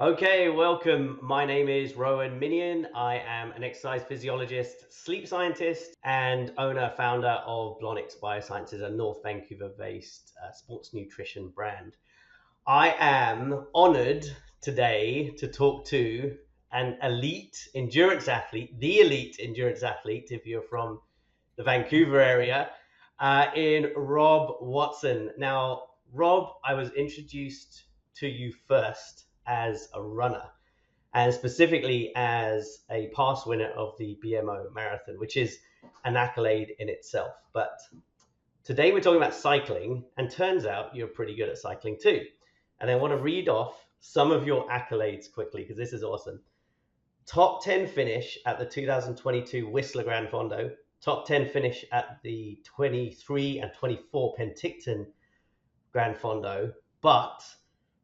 Okay, welcome. My name is Rowan Minnion. I am an exercise physiologist, sleep scientist, and owner, founder of Blonyx Biosciences, a North Vancouver based sports nutrition brand. I am honored today to talk to an elite endurance athlete, the elite endurance athlete, if you're from the Vancouver area, in Rob Watson. Now, Rob, I was introduced to you first as a runner and specifically as a past winner of the BMO marathon, which is an accolade in itself. But today we're talking about cycling, and turns out you're pretty good at cycling too. And I want to read off some of your accolades quickly because this is awesome. Top 10 finish at the 2022 Whistler GranFondo, top 10 finish at the 23 and 24 Penticton GranFondo, but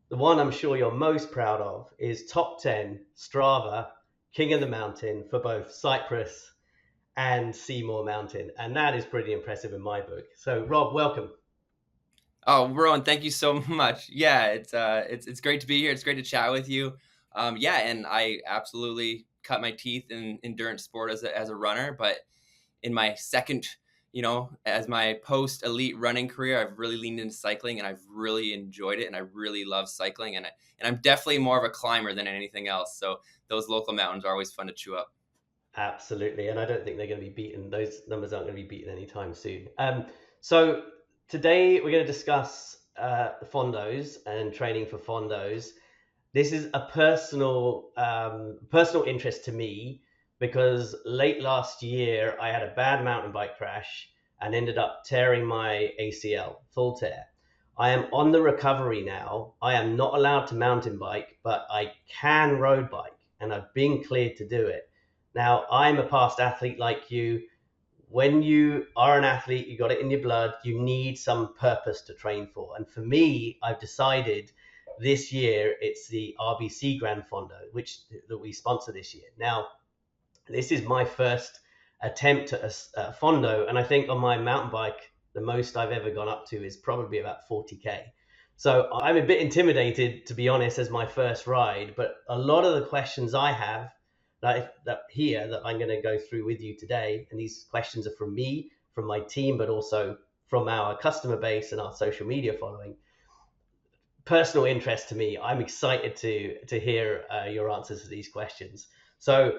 the one I'm sure you're most proud of is top 10 Strava King of the Mountain for both Cyprus and Seymour Mountain. And that is pretty impressive in my book. So Rob, welcome. Oh, Rowan, thank you so much. Yeah, it's great to be here. It's great to chat with you. Yeah, and I absolutely cut my teeth in endurance sport as a runner, but in my second, as my post elite running career, I've really leaned into cycling and I've really enjoyed it and I really love cycling and I'm definitely more of a climber than anything else. So those local mountains are always fun to chew up. Absolutely. And I don't think they're going to be beaten. Those numbers aren't going to be beaten anytime soon. So today we're going to discuss the Fondos and training for Fondos. This is a personal interest to me because late last year I had a bad mountain bike crash and ended up tearing my ACL, full tear. I am on the recovery now. I am not allowed to mountain bike, but I can road bike and I've been cleared to do it. Now, I'm a past athlete like you. When you are an athlete, you got it in your blood, you need some purpose to train for. And for me, I've decided this year it's the RBC Grand Fondo, which that we sponsor this year. Now, this is my first attempt at a Fondo, and I think on my mountain bike, the most I've ever gone up to is probably about 40K. So I'm a bit intimidated, to be honest, as my first ride. But a lot of the questions I have that I'm going to go through with you today, and these questions are from me, from my team, but also from our customer base and our social media following. Personal interest to me. I'm excited to hear your answers to these questions. So,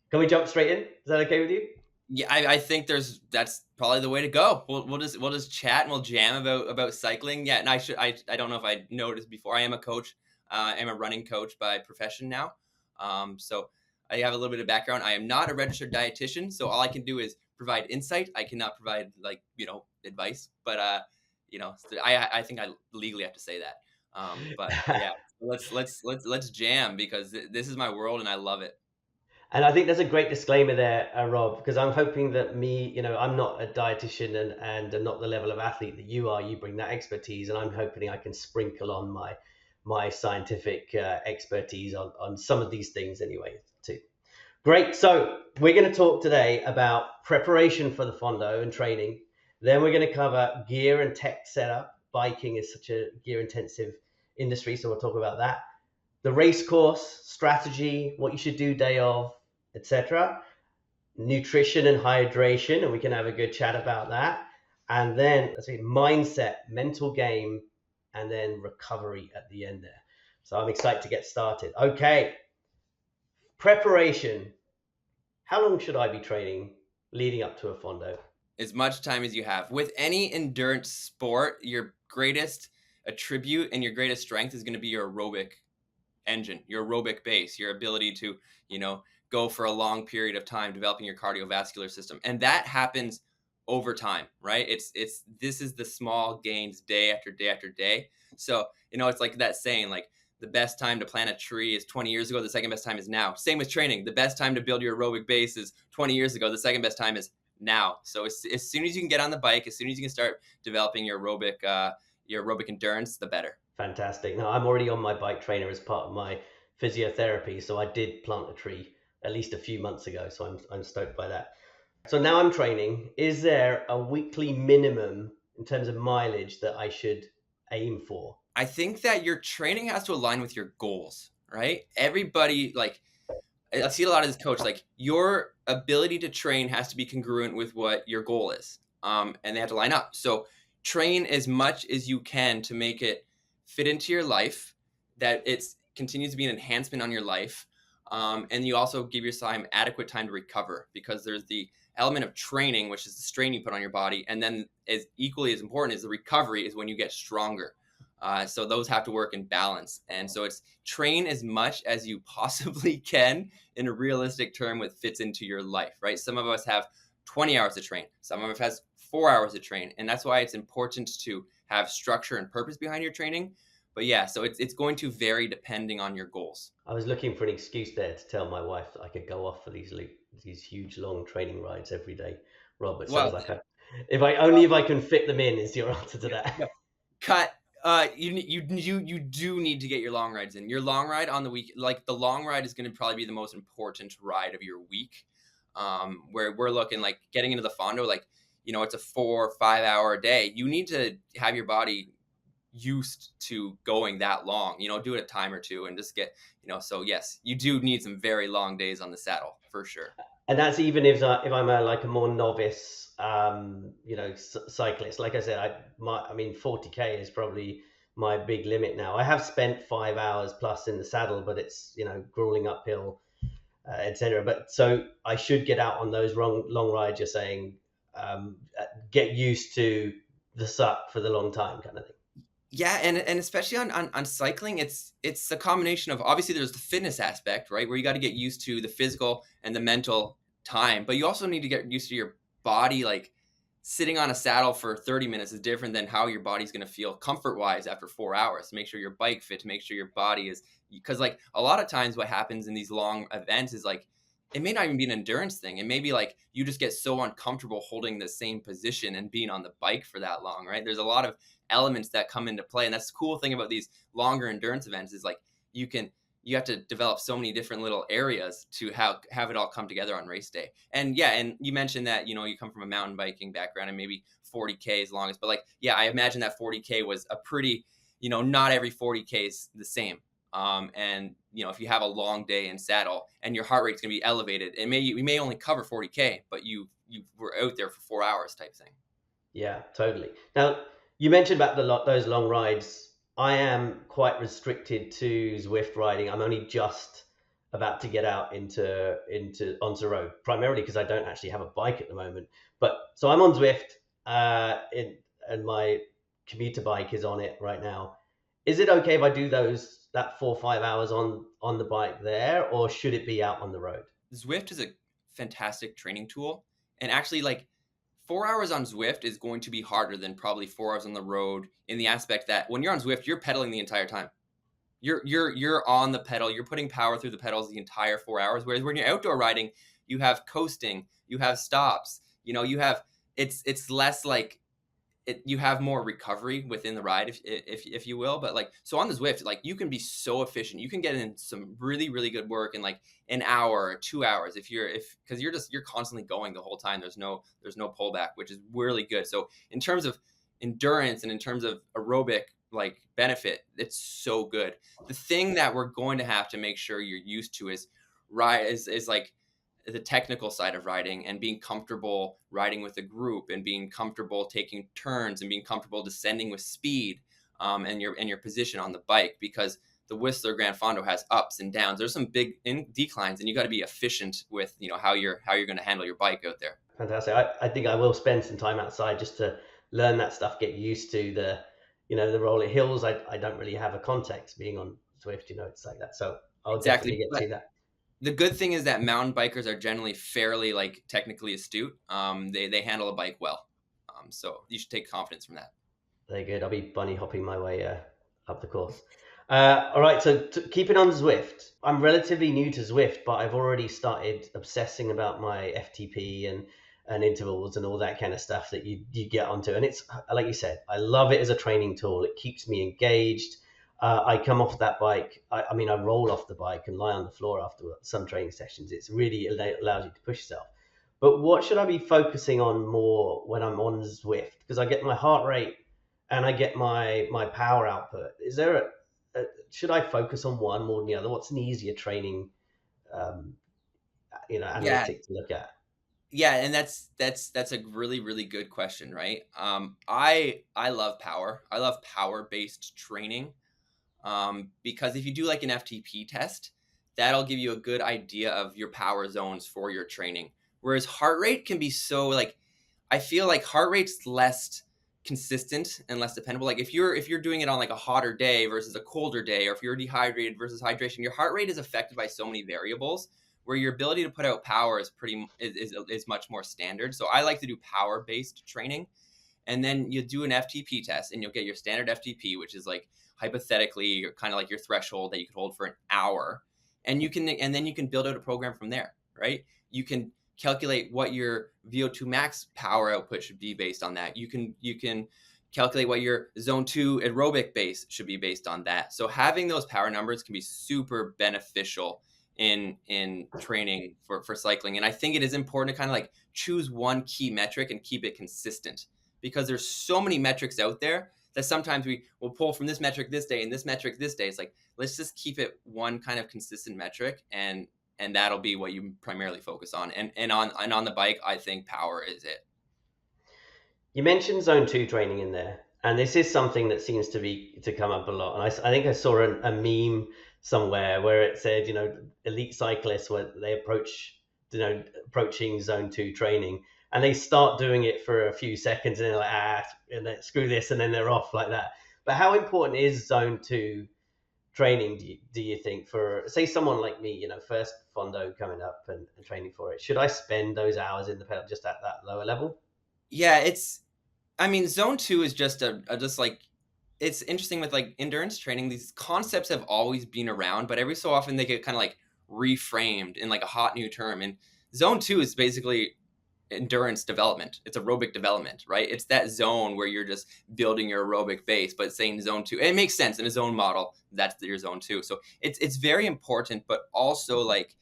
can we jump straight in? Is that okay with you? Yeah, I think that's probably the way to go. We'll just chat and we'll jam about cycling. Yeah, and I don't know if I noticed before. I am a coach. I'm a running coach by profession now. So I have a little bit of background. I am not a registered dietitian, so all I can do is provide insight. I cannot provide advice, but I think I legally have to say that. But yeah, let's jam because this is my world and I love it. And I think there's a great disclaimer there, Rob, because I'm hoping that I'm not a dietitian and I'm not the level of athlete that you are. You bring that expertise, and I'm hoping I can sprinkle on my scientific expertise on some of these things anyway, too. Great. So we're going to talk today about preparation for the Fondo and training. Then we're going to cover gear and tech setup. Biking is such a gear intensive industry, so we'll talk about that. The race course, strategy, what you should do day of, etc. Nutrition and hydration, and we can have a good chat about that. And then let's see, mindset, mental game, and then recovery at the end there. So I'm excited to get started. Okay, preparation. How long should I be training leading up to a Fondo? As much time as you have. With any endurance sport, your greatest attribute and your greatest strength is going to be your aerobic engine, your aerobic base, your ability to, go for a long period of time developing your cardiovascular system. And that happens over time, right? This is the small gains day after day after day. So, it's like that saying, like the best time to plant a tree is 20 years ago. The second best time is now. Same with training. The best time to build your aerobic base is 20 years ago. The second best time is now. So as soon as you can get on the bike, as soon as you can start developing your aerobic endurance, the better. Fantastic. Now, I'm already on my bike trainer as part of my physiotherapy, so I did plant a tree at least a few months ago, so I'm stoked by that. So now I'm training. Is there a weekly minimum in terms of mileage that I should aim for? I think that your training has to align with your goals, right? Everybody, like, I see a lot of this coach, like, your ability to train has to be congruent with what your goal is. And they have to line up. So train as much as you can to make it fit into your life, that it continues to be an enhancement on your life. And you also give your time adequate time to recover, because there's the element of training, which is the strain you put on your body. And then as equally as important as the recovery is when you get stronger. So those have to work in balance. And so it's train as much as you possibly can in a realistic term that fits into your life, right? Some of us have 20 hours to train. Some of us has 4 hours to train. And that's why it's important to have structure and purpose behind your training. But yeah, so it's going to vary depending on your goals. I was looking for an excuse there to tell my wife that I could go off for these huge long training rides every day. Rob, it Well, sounds like if I can fit them in is your answer to that. no, cut. You do need to get your long rides in. Your long ride on the week, like the long ride is going to probably be the most important ride of your week. Where we're looking like getting into the Fondo, like, it's a 4 or 5 hour day. You need to have your body used to going that long, do it a time or two and just get, so yes, you do need some very long days on the saddle for sure. And that's even if I'm like a more novice, cyclist. Like I said, I mean, 40K is probably my big limit now. I have spent 5 hours plus in the saddle, but it's grueling uphill, etc. But so I should get out on those long rides. You're saying, get used to the suck for the long time, kind of thing. Yeah, and especially on cycling, it's a combination of, obviously there's the fitness aspect, right, where you got to get used to the physical and the mental time, but you also need to get used to your body. Like, sitting on a saddle for 30 minutes is different than how your body's going to feel comfort wise after 4 hours, to make sure your bike fit, to make sure your body is, because like a lot of times what happens in these long events is like, it may not even be an endurance thing. It may be like you just get so uncomfortable holding the same position and being on the bike for that long, right? There's a lot of elements that come into play, and that's the cool thing about these longer endurance events is like you have to develop so many different little areas to have it all come together on race day. And yeah, and you mentioned that you come from a mountain biking background and maybe 40K is longest, but like, yeah, I imagine that 40K was a pretty, not every 40K is the same. And if you have a long day in saddle and your heart rate's going to be elevated, we may only cover 40K, but you were out there for 4 hours type thing. Yeah, totally. Now, you mentioned about those long rides. I am quite restricted to Zwift riding. I'm only just about to get out onto road, primarily because I don't actually have a bike at the moment. But so I'm on Zwift, and my commuter bike is on it right now. Is it okay if I do that 4 or 5 hours on the bike there, or should it be out on the road? Zwift is a fantastic training tool, and actually, like, 4 hours on Zwift is going to be harder than probably 4 hours on the road, in the aspect that when you're on Zwift, you're pedaling the entire time. You're on the pedal, you're putting power through the pedals the entire 4 hours. Whereas when you're outdoor riding, you have coasting, you have stops, you have, it's less like you have more recovery within the ride, if you will. But like, so on the Zwift, like, you can be so efficient. You can get in some really, really good work in like an hour or 2 hours because you're constantly going the whole time. There's no pullback, which is really good. So in terms of endurance and in terms of aerobic like benefit, it's so good. The thing that we're going to have to make sure you're used to is like the technical side of riding, and being comfortable riding with a group, and being comfortable taking turns, and being comfortable descending with speed, and your position on the bike, because the Whistler GranFondo has ups and downs. There's some big declines, and you got to be efficient with how you're going to handle your bike out there. Fantastic. I think I will spend some time outside just to learn that stuff, get used to the rolling hills. I don't really have a context being on Zwift, it's like that. So I'll Exactly. definitely get to But see that. the good thing is that mountain bikers are generally fairly like technically astute. They handle a bike well. So you should take confidence from that. Very good. I'll be bunny hopping my way up the course. All right. So keeping on Zwift, I'm relatively new to Zwift, but I've already started obsessing about my FTP and intervals and all that kind of stuff that you get onto. And it's like you said, I love it as a training tool. It keeps me engaged. I come off that bike. I mean, I roll off the bike and lie on the floor after some training sessions. It's really allows you to push yourself. But what should I be focusing on more when I'm on Zwift? Because I get my heart rate and I get my power output. Is there should I focus on one more than the other? What's an easier training, um, Yeah, analytic to look at? yeah, and that's a really really good question, right? I love power. I love power based training. Because if you do like an FTP test, that'll give you a good idea of your power zones for your training. Whereas heart rate can be so like, I feel like heart rate's less consistent and less dependable. Like if you're doing it on like a hotter day versus a colder day, or if you're dehydrated versus hydration, your heart rate is affected by so many variables. Where your ability to put out power is is much more standard. So I like to do power based training, and then you do an FTP test and you'll get your standard FTP, which is like hypothetically kind of like your threshold that you could hold for an hour. And then you can build out a program from there, right? You can calculate what your VO2 max power output should be based on that. You can calculate what your zone 2 aerobic base should be based on that. So having those power numbers can be super beneficial in training for cycling. And I think it is important to kind of like choose one key metric and keep it consistent, because there's so many metrics out there that sometimes we will pull from this metric this day and this metric this day. It's like, let's just keep it one kind of consistent metric, and that'll be what you primarily focus on. And on the bike, I think power is it. You mentioned zone two training in there, and this is something that seems to come up a lot. And I think I saw a meme somewhere where it said, elite cyclists where they approaching zone two training, and they start doing it for a few seconds, and they're like, and then screw this, and then they're off like that. But how important is zone two training, do you think, for say someone like me, first Fondo coming up and training for it? Should I spend those hours in the pedal just at that lower level? Yeah, I mean, zone 2 is just just like, it's interesting with like endurance training. These concepts have always been around, but every so often they get kind of like reframed in like a hot new term. And zone 2 is basically endurance development. It's aerobic development, right? It's that zone where you're just building your aerobic base, but saying zone 2, and it makes sense in a zone model. That's your zone 2. So it's very important, but also like,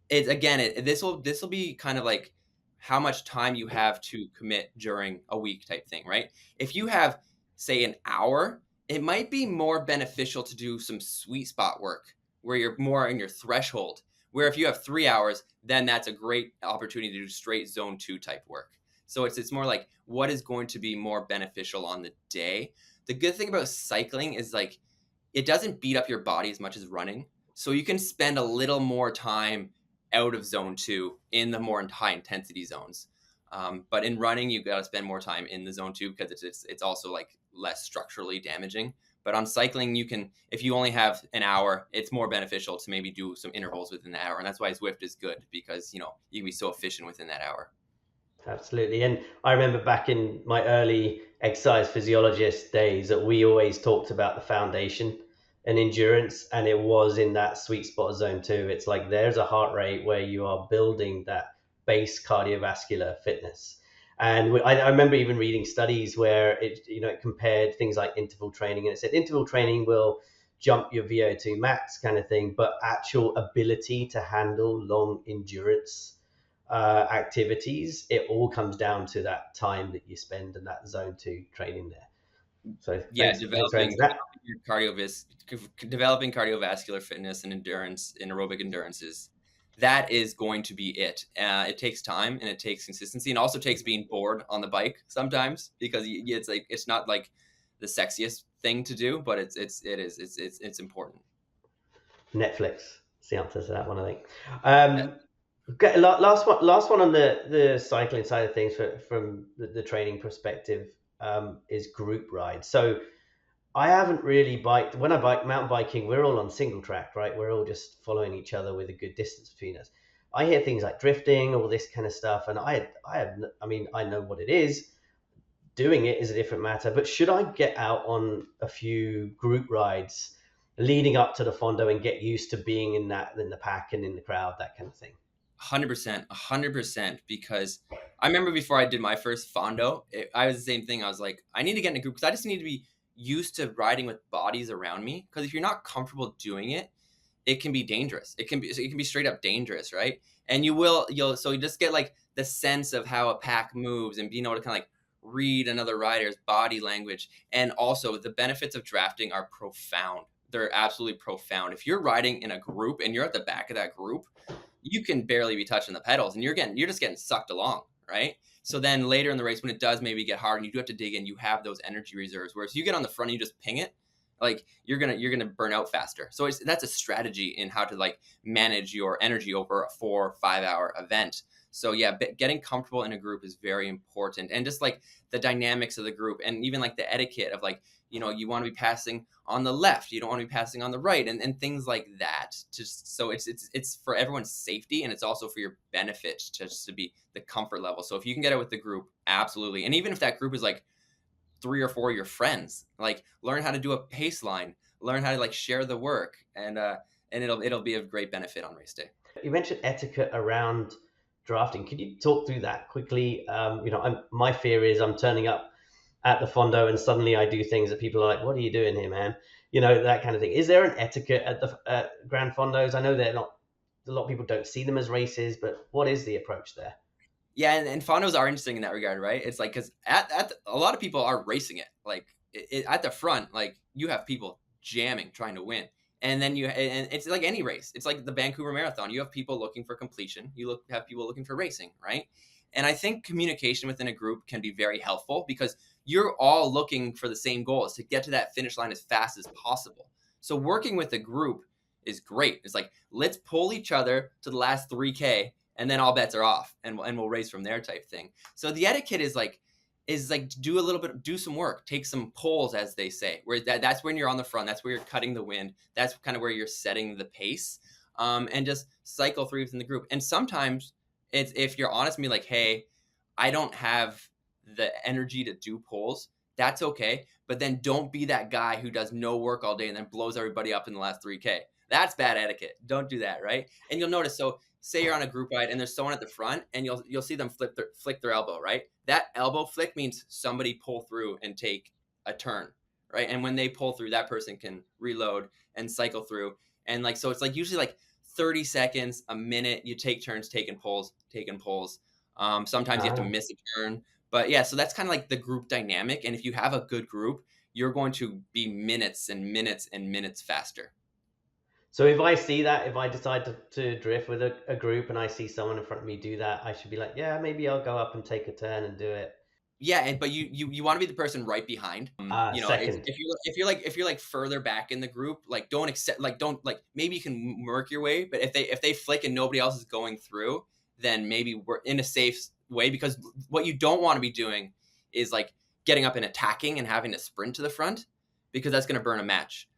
it again, this will be kind of like how much time you have to commit during a week type thing, right? If you have, say, an hour, it might be more beneficial to do some sweet spot work where you're more in your threshold. Where if you have 3 hours, then that's a great opportunity to do straight zone 2 type work. So it's more like what is going to be more beneficial on the day. The good thing about cycling is like, it doesn't beat up your body as much as running. So you can spend a little more time out of zone 2 in the more high intensity zones. But in running, you got to spend more time in the zone 2 because it's also like less structurally damaging. But on cycling, you can, if you only have an hour, it's more beneficial to maybe do some intervals within the hour. And that's why Zwift is good, because, you can be so efficient within that hour. Absolutely. And I remember back in my early exercise physiologist days that we always talked about the foundation and endurance, and it was in that sweet spot zone two. It's like there's a heart rate where you are building that base cardiovascular fitness. And I remember even reading studies where it compared things like interval training, and it said interval training will jump your VO2 max kind of thing, but actual ability to handle long endurance activities, it all comes down to that time that you spend in that zone two training there. So Yeah, thanks for answering that. developing cardiovascular fitness and endurance and aerobic endurances, that is going to be it. It takes time and it takes consistency, and also takes being bored on the bike sometimes, because it's like, it's not like the sexiest thing to do, but it's important. Netflix is the answer to that one, I think. Yeah, Okay, last one on the cycling side of things from the training perspective, is group rides. So I haven't really biked. When I bike mountain biking, we're all on single track, right? We're all just following each other with a good distance between us. I hear things like drifting, all this kind of stuff, and I mean, I know what it is. Doing it is a different matter. But should I get out on a few group rides leading up to the Fondo and get used to being in the pack and in the crowd, that kind of thing? 100%, 100%. Because I remember before I did my first Fondo, I was the same thing. I was like, I need to get in a group because I just need to be used to riding with bodies around me. Because if you're not comfortable doing it, it can be dangerous. It can be straight up dangerous, right? And so you just get like the sense of how a pack moves and being able to kind of like read another rider's body language. And also the benefits of drafting are profound. they're absolutely profound. If you're riding in a group and you're at the back of that group, you can barely be touching the pedals and you're just getting sucked along, right? So then later in the race, when it does maybe get hard and you do have to dig in, you have those energy reserves. Whereas you get on the front and you just ping it, like you're gonna burn out faster. So that's a strategy in how to like manage your energy over a 4 or 5 hour event. So yeah, getting comfortable in a group is very important, and just like the dynamics of the group, and even like the etiquette of like, you know, you want to be passing on the left, you don't want to be passing on the right, and things like that. Just so it's for everyone's safety, and it's also for your benefit, just to be the comfort level. So if you can get it with the group, absolutely. And even if that group is like 3 or 4 of your friends, like learn how to do a pace line, learn how to like share the work, and it'll be of great benefit on race day. You mentioned etiquette around drafting. Could you talk through that quickly? My fear is I'm turning up at the Fondo and suddenly I do things that people are like, "What are you doing here, man?" You know, that kind of thing. Is there an etiquette at the GranFondos? I know they're not. A lot of people don't see them as races, but what is the approach there? Yeah, and Fondos are interesting in that regard, right? It's like, because a lot of people are racing it. Like at the front, like you have people jamming, trying to win. And then and it's like any race. It's like the Vancouver Marathon. You have people looking for completion. Have people looking for racing, right? And I think communication within a group can be very helpful, because you're all looking for the same goal, is to get to that finish line as fast as possible. So working with a group is great. It's like, let's pull each other to the last 3K, and then all bets are off, and we'll race from there type thing. So the etiquette is like do some work, take some polls, as they say, where that's when you're on the front, that's where you're cutting the wind, that's kind of where you're setting the pace, and just cycle through within the group. And sometimes it's, if you're honest with me, like, hey, I don't have the energy to do polls, that's okay. But then don't be that guy who does no work all day and then blows everybody up in the last 3K. That's bad etiquette. Don't do that, right? And you'll notice, so say you're on a group ride and there's someone at the front, and you'll see them flick their elbow, right? That elbow flick means somebody pull through and take a turn, right? And when they pull through, that person can reload and cycle through. And like, so it's like usually like 30 seconds, a minute, you take turns taking pulls. Sometimes you have to miss a turn. But yeah, so that's kind of like the group dynamic. And if you have a good group, you're going to be minutes and minutes and minutes faster. So if I see that, if I decide to drift with a group and I see someone in front of me do that, I should be like, yeah, maybe I'll go up and take a turn and do it. Yeah, but you want to be the person right behind. You know, Second. if you're like further back in the group, like don't accept, like don't, like maybe you can work your way, but if they flick and nobody else is going through, then maybe we're in a safe way, because what you don't want to be doing is like getting up and attacking and having to sprint to the front, because that's going to burn a match.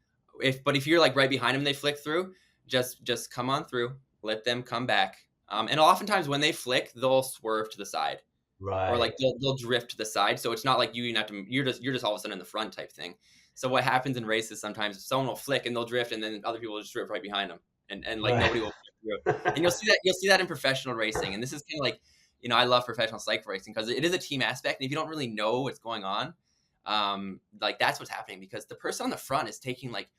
But if you're like right behind them, they flick through, just come on through, let them come back. And oftentimes when they flick, they'll swerve to the side. Right. Or like they'll drift to the side, so it's not like you have to, you're just all of a sudden in the front type thing. So what happens in races, sometimes someone will flick and they'll drift, and then other people will just drift right behind them, and like nobody will through. And you'll see that in professional racing. And this is kind of like, you know, I love professional cycle racing because it is a team aspect, and if you don't really know what's going on, like that's what's happening, because the person on the front is taking like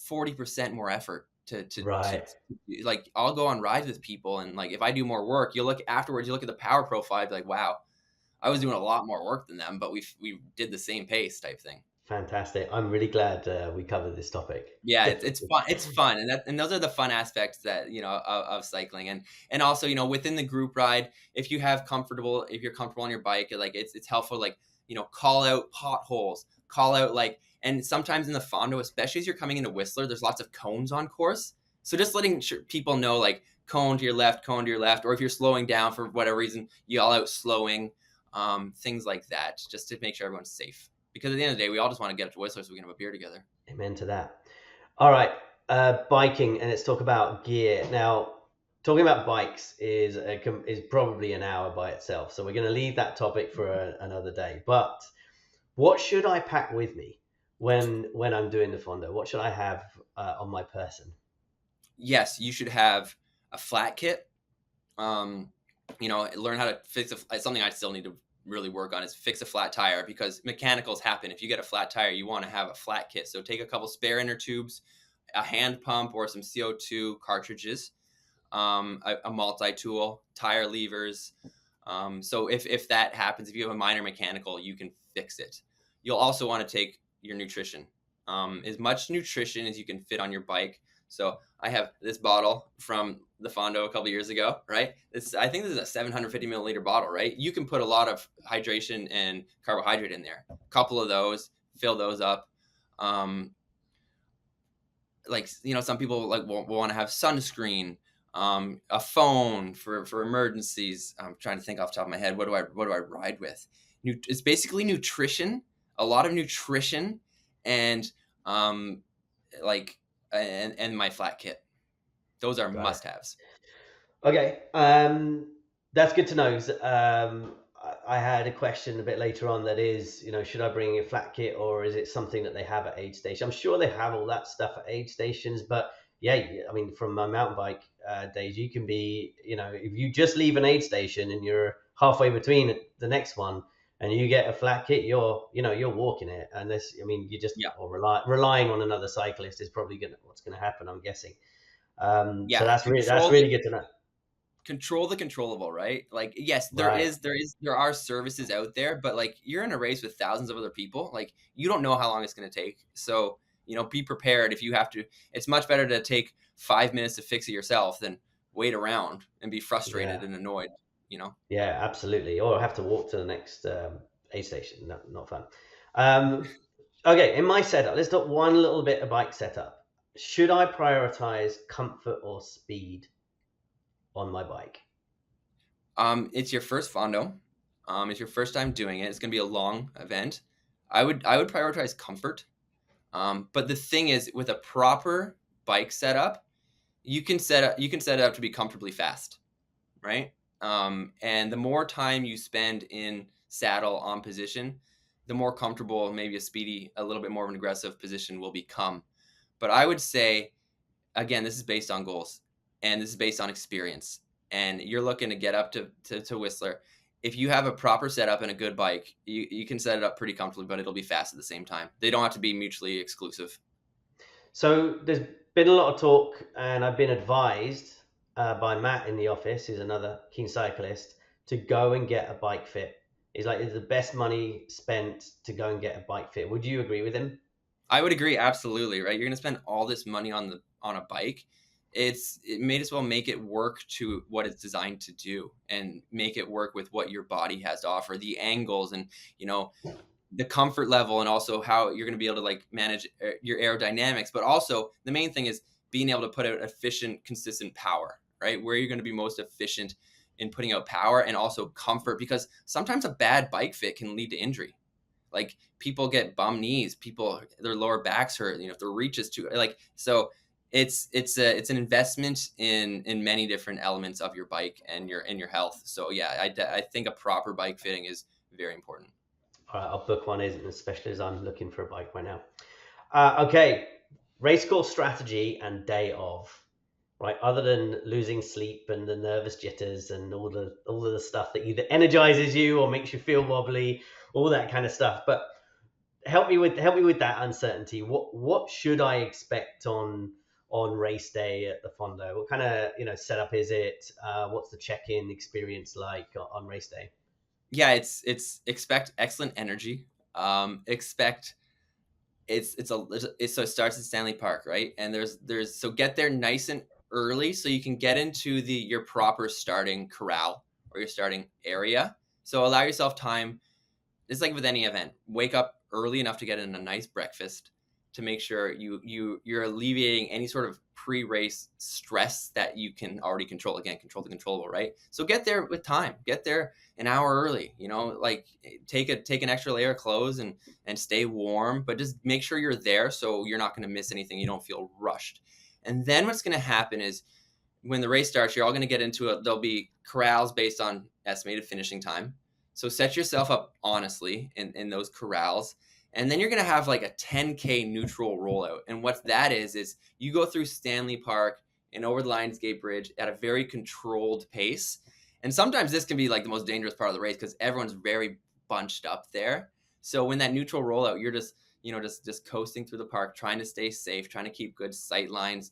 40% more effort to like, I'll go on rides with people, and like if I do more work, you look afterwards, you look at the power profile, be like, wow, I was doing a lot more work than them, but we did the same pace type thing. Fantastic. I'm really glad we covered this topic. Yeah, it's fun. It's fun, and those are the fun aspects that, you know, of cycling, and also, you know, within the group ride, if you're comfortable on your bike, like it's helpful, like, you know, call out potholes, call out like, and sometimes in the Fondo, especially as you're coming into Whistler, there's lots of cones on course, so just letting people know, like, cone to your left, or if you're slowing down for whatever reason, yell out slowing. Things like that, just to make sure everyone's safe. Because at the end of the day, we all just want to get up to Whistler so we can have a beer together. Amen to that. All right, biking, and let's talk about gear. Now, talking about bikes is probably an hour by itself, so we're going to leave that topic for another day. But what should I pack with me when I'm doing the Fondo? What should I have on my person? Yes, you should have a flat kit. You know, learn how to fix something I still need to really work on is fix a flat tire, because mechanicals happen. If you get a flat tire, you want to have a flat kit. So take a couple spare inner tubes, a hand pump or some CO2 cartridges, a multi-tool, tire levers. So if that happens, if you have a minor mechanical, you can fix it. You'll also want to take your nutrition. as much nutrition as you can fit on your bike. So I have this bottle from the Fondo a couple years ago, right? I think this is a 750 milliliter bottle, right? You can put a lot of hydration and carbohydrate in there. A couple of those, fill those up. Um, like, some people like will want to have sunscreen, a phone for emergencies. I'm trying to think off the top of my head. What do I ride with? It's basically nutrition, a lot of nutrition, and like and my flat kit. Those are Got it. must-haves. Okay, that's good to know. 'Cause, I had a question a bit later on that is, should I bring a flat kit or is it something that they have at aid stations? I'm sure they have all that stuff at aid stations, but yeah, I mean, from my mountain bike days, you can be, if you just leave an aid station and you're halfway between the next one and you get a flat kit, you're walking it. And this, I mean, you just Yeah, or relying on another cyclist is probably what's going to happen, I'm guessing. So yeah. that's really good to know. Control the controllable, right? Like, yes, Right. there are services out there, but like you're in a race with thousands of other people. Like, you don't know how long it's going to take. So, be prepared if you have to. It's much better to take 5 minutes to fix it yourself than wait around and be frustrated Yeah. and annoyed. Yeah, absolutely. Or have to walk to the next aid station. No, not fun. Um, okay, in my setup, let's talk one little bit of bike setup. Should I prioritize comfort or speed on my bike? It's your first Fondo. It's your first time doing it. It's going to be a long event. I would prioritize comfort. But the thing is, with a proper bike setup, you can set it up to be comfortably fast, right? And the more time you spend in saddle on position, the more comfortable maybe a little bit more of an aggressive position will become. But I would say, again, this is based on goals and this is based on experience. And you're looking to get up to Whistler. If you have a proper setup and a good bike, you can set it up pretty comfortably, but it'll be fast at the same time. They don't have to be mutually exclusive. So there's been a lot of talk, and I've been advised by Matt in the office, who's another keen cyclist, to go and get a bike fit. He's like, it's the best money spent to go and get a bike fit. Would you agree with him? I would agree, absolutely, right? You're gonna spend all this money on a bike. It may as well make it work to what it's designed to do and make it work with what your body has to offer, the angles and you know the comfort level, and also how you're gonna be able to like manage your aerodynamics. But also the main thing is being able to put out efficient, consistent power, right? Where you're gonna be most efficient in putting out power and also comfort, because sometimes a bad bike fit can lead to injury. Like, people get bum knees, people their lower backs hurt, if their reach is too like. So it's an investment in many different elements of your bike and your health. So yeah, I think a proper bike fitting is very important. All right, I'll book one, especially as I'm looking for a bike right now. Okay, race course strategy and day of, right? Other than losing sleep and the nervous jitters and all of the stuff that either energizes you or makes you feel wobbly, all that kind of stuff. But help me with that uncertainty. What should I expect on race day at the Fondo? What kind of setup is it? What's the check-in experience like on race day? Yeah, it's expect excellent energy. Expect so it starts at Stanley Park, right? And there's so get there nice and early so you can get into your proper starting corral or your starting area. So allow yourself time. It's like with any event. Wake up early enough to get in a nice breakfast to make sure you're alleviating any sort of pre-race stress that you can already control. Again, control the controllable, right? So get there with time. Get there an hour early. Like take an extra layer of clothes and stay warm, but just make sure you're there so you're not going to miss anything. You don't feel rushed. And then what's going to happen is when the race starts, you're all going to get into it. There'll be corrals based on estimated finishing time. So set yourself up honestly in those corrals. And then you're going to have like a 10K neutral rollout. And what that is you go through Stanley Park and over the Lionsgate Bridge at a very controlled pace. And sometimes this can be like the most dangerous part of the race because everyone's very bunched up there. So when that neutral rollout, you're just coasting through the park, trying to stay safe, trying to keep good sight lines,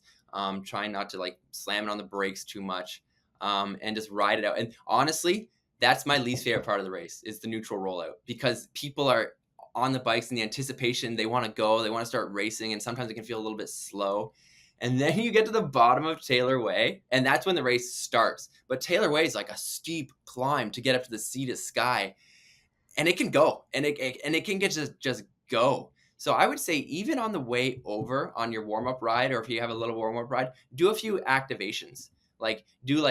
trying not to like slam it on the brakes too much, and just ride it out. And honestly, that's my least favorite part of the race is the neutral rollout, because people are on the bikes in the anticipation. They want to go, they want to start racing, and sometimes it can feel a little bit slow. And then you get to the bottom of Taylor Way, and that's when the race starts. But Taylor Way is like a steep climb to get up to the sea to sky, and it can go, and it can get just go. So I would say even on the way over on your warm up ride, or if you have a little warm up ride, do a few activations. Like do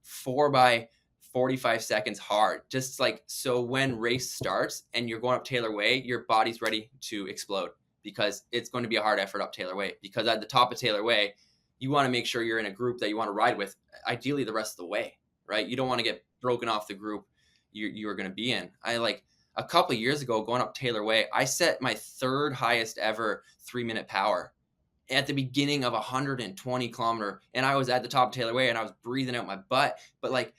4 by 45 seconds hard, just like so when race starts and you're going up Taylor Way, your body's ready to explode because it's going to be a hard effort up Taylor Way. Because at the top of Taylor Way, you want to make sure you're in a group that you want to ride with, ideally the rest of the way, right? You don't want to get broken off the group you are going to be in. I like a couple of years ago going up Taylor Way, I set my third highest ever 3-minute power at the beginning of a 120 kilometer, and I was at the top of Taylor Way and I was breathing out my butt, but like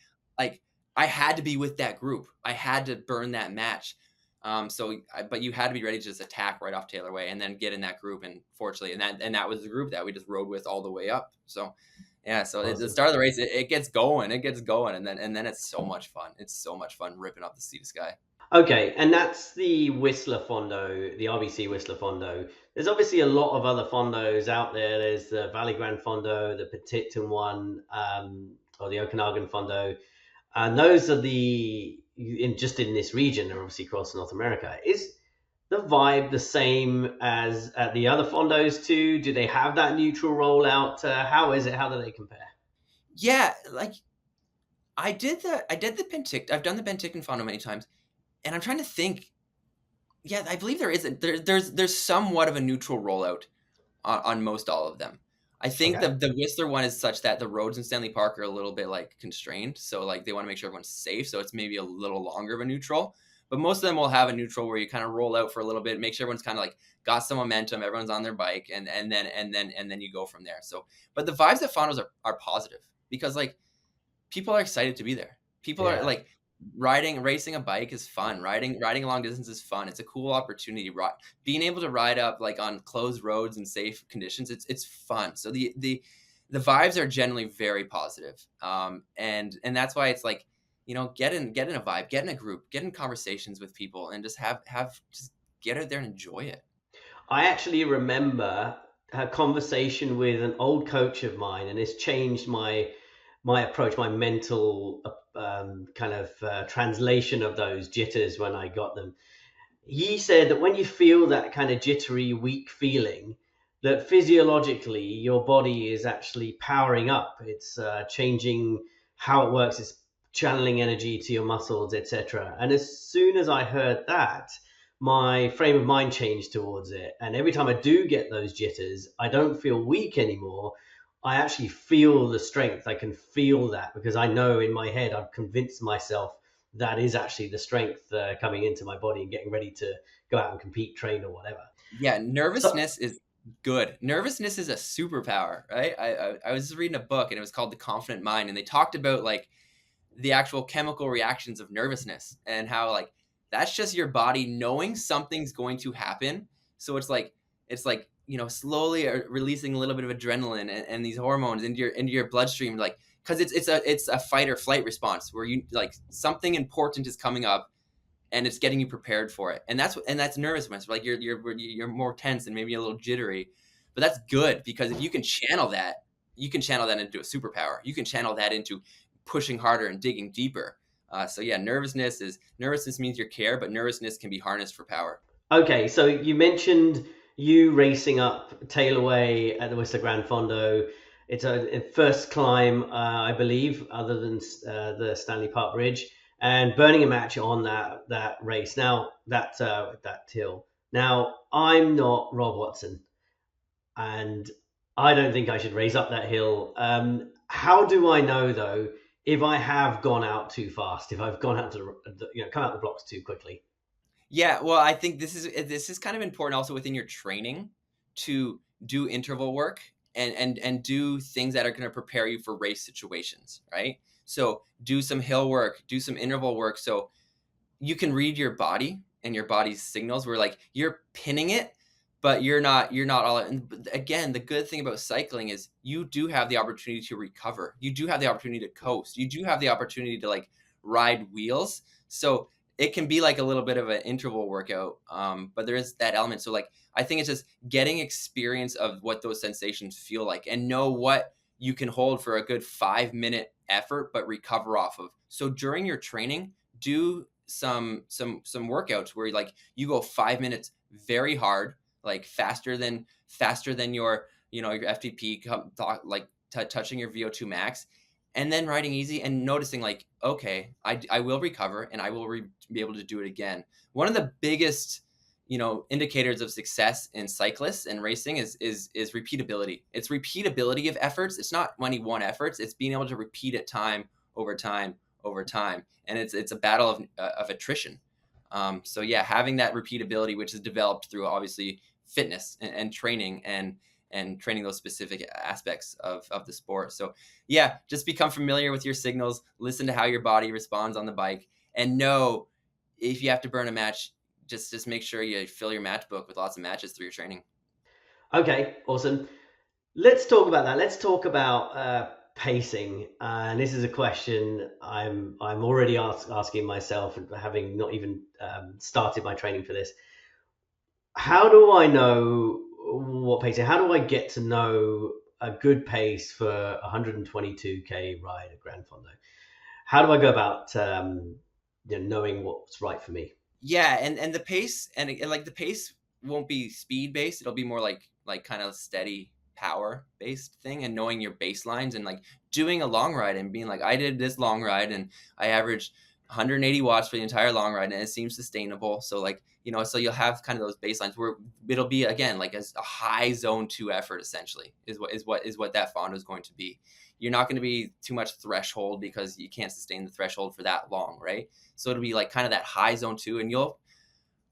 I had to be with that group. I had to burn that match. But you had to be ready to just attack right off Taylor Way and then get in that group. And fortunately, and that was the group that we just rode with all the way up. So yeah, so awesome. At the start of the race, it gets going, and then it's so much fun. It's so much fun ripping up the sea to sky. Okay, and that's the Whistler Fondo, the RBC Whistler Fondo. There's obviously a lot of other Fondos out there. There's the Valley GranFondo, the Penticton one, or the Okanagan Fondo. And those are just in this region, and obviously across North America. Is the vibe the same as at the other Fondos too? Do they have that neutral rollout? How is it? How do they compare? Yeah, like I did the Penticton. I've done the Penticton Fondo many times, and I'm trying to think. Yeah, I believe there's somewhat of a neutral rollout on most all of them. I think the Whistler one is such that the roads in Stanley Park are a little bit like constrained. So like they want to make sure everyone's safe. So it's maybe a little longer of a neutral, but most of them will have a neutral where you kind of roll out for a little bit, make sure everyone's kind of like got some momentum. Everyone's on their bike and then you go from there. So, but the vibes at Fondos are positive because like people are excited to be there. People are like, racing a bike is fun. Riding long distance is fun. It's a cool opportunity. Being able to ride up like on closed roads and safe conditions, it's fun. So the vibes are generally very positive. And that's why it's like, get in a vibe, get in a group, get in conversations with people, and just just get out there and enjoy it. I actually remember a conversation with an old coach of mine, and it's changed my approach, my mental translation of those jitters when I got them. He said that when you feel that kind of jittery, weak feeling, that physiologically your body is actually powering up. It's changing how it works. It's channeling energy to your muscles, etc. And as soon as I heard that, my frame of mind changed towards it. And every time I do get those jitters, I don't feel weak anymore. I actually feel the strength. I can feel that because I know in my head, I've convinced myself that is actually the strength coming into my body and getting ready to go out and compete, train, or whatever. Yeah, nervousness is good. Nervousness is a superpower, right? I was just reading a book and it was called The Confident Mind, and they talked about like the actual chemical reactions of nervousness and how like that's just your body knowing something's going to happen. So it's like slowly releasing a little bit of adrenaline and these hormones into your bloodstream, like because it's a fight or flight response where you like something important is coming up and it's getting you prepared for it, and that's nervousness. Like you're more tense and maybe a little jittery, but that's good because if you can channel that into a superpower. You can channel that into pushing harder and digging deeper. So yeah, nervousness means you care, but nervousness can be harnessed for power. Okay, so you mentioned you racing up Taylor Way at the Whistler GranFondo. It's a first climb, I believe, other than the Stanley Park Bridge, and burning a match on that race. Now that hill. Now I'm not Rob Watson, and I don't think I should race up that hill. How do I know though if I have gone out too fast? If I've gone out to come out the blocks too quickly? Yeah, well, I think this is kind of important also within your training to do interval work and do things that are going to prepare you for race situations, right? So do some hill work, do some interval work, so you can read your body and your body's signals. Where like you're pinning it, but you're not all. And again, the good thing about cycling is you do have the opportunity to recover. You do have the opportunity to coast. You do have the opportunity to like ride wheels. So it can be like a little bit of an interval workout, but there is that element. So like I think it's just getting experience of what those sensations feel like, and know what you can hold for a good 5-minute effort but recover off of. So during your training, do some workouts where like you go 5 minutes very hard, like faster than your your FTP, like touching your VO2 max, and then riding easy and noticing like, okay, I will recover and I will be able to do it again. One of the biggest indicators of success in cyclists and racing is repeatability. It's repeatability of efforts. It's not any one efforts. It's being able to repeat it time over time over time, and it's a battle of attrition. So yeah, having that repeatability, which is developed through obviously fitness and training and training those specific aspects of the sport. So yeah, just become familiar with your signals, listen to how your body responds on the bike, and know if you have to burn a match, just make sure you fill your match book with lots of matches through your training. Okay, awesome. Let's talk about that. Let's talk about pacing. And this is a question I'm already asking myself, having not even started my training for this. How do I know what pacing? How do I get to know a good pace for a 122k ride at GranFondo? How do I go about knowing what's right for me? Yeah, and the pace and like the pace won't be speed based. It'll be more like kind of steady power based thing, and knowing your baselines and like doing a long ride and being like, I did this long ride and I averaged 180 watts for the entire long ride and it seems sustainable. So like, so you'll have kind of those baselines where it'll be again like as a high zone 2 effort essentially is what that Fondo is going to be. You're not going to be too much threshold because you can't sustain the threshold for that long, right? So it'll be like kind of that high zone 2, and you'll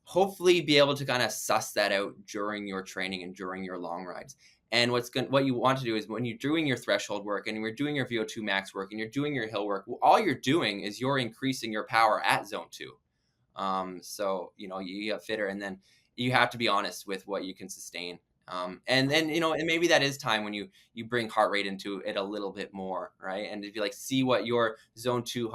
hopefully be able to kind of suss that out during your training and during your long rides. And what you want to do is when you're doing your threshold work and you're doing your VO2 max work and you're doing your hill work, all you're doing is you're increasing your power at zone 2. So you get fitter, and then you have to be honest with what you can sustain. And then and maybe that is time when you bring heart rate into it a little bit more, right? And if you like see what your zone 2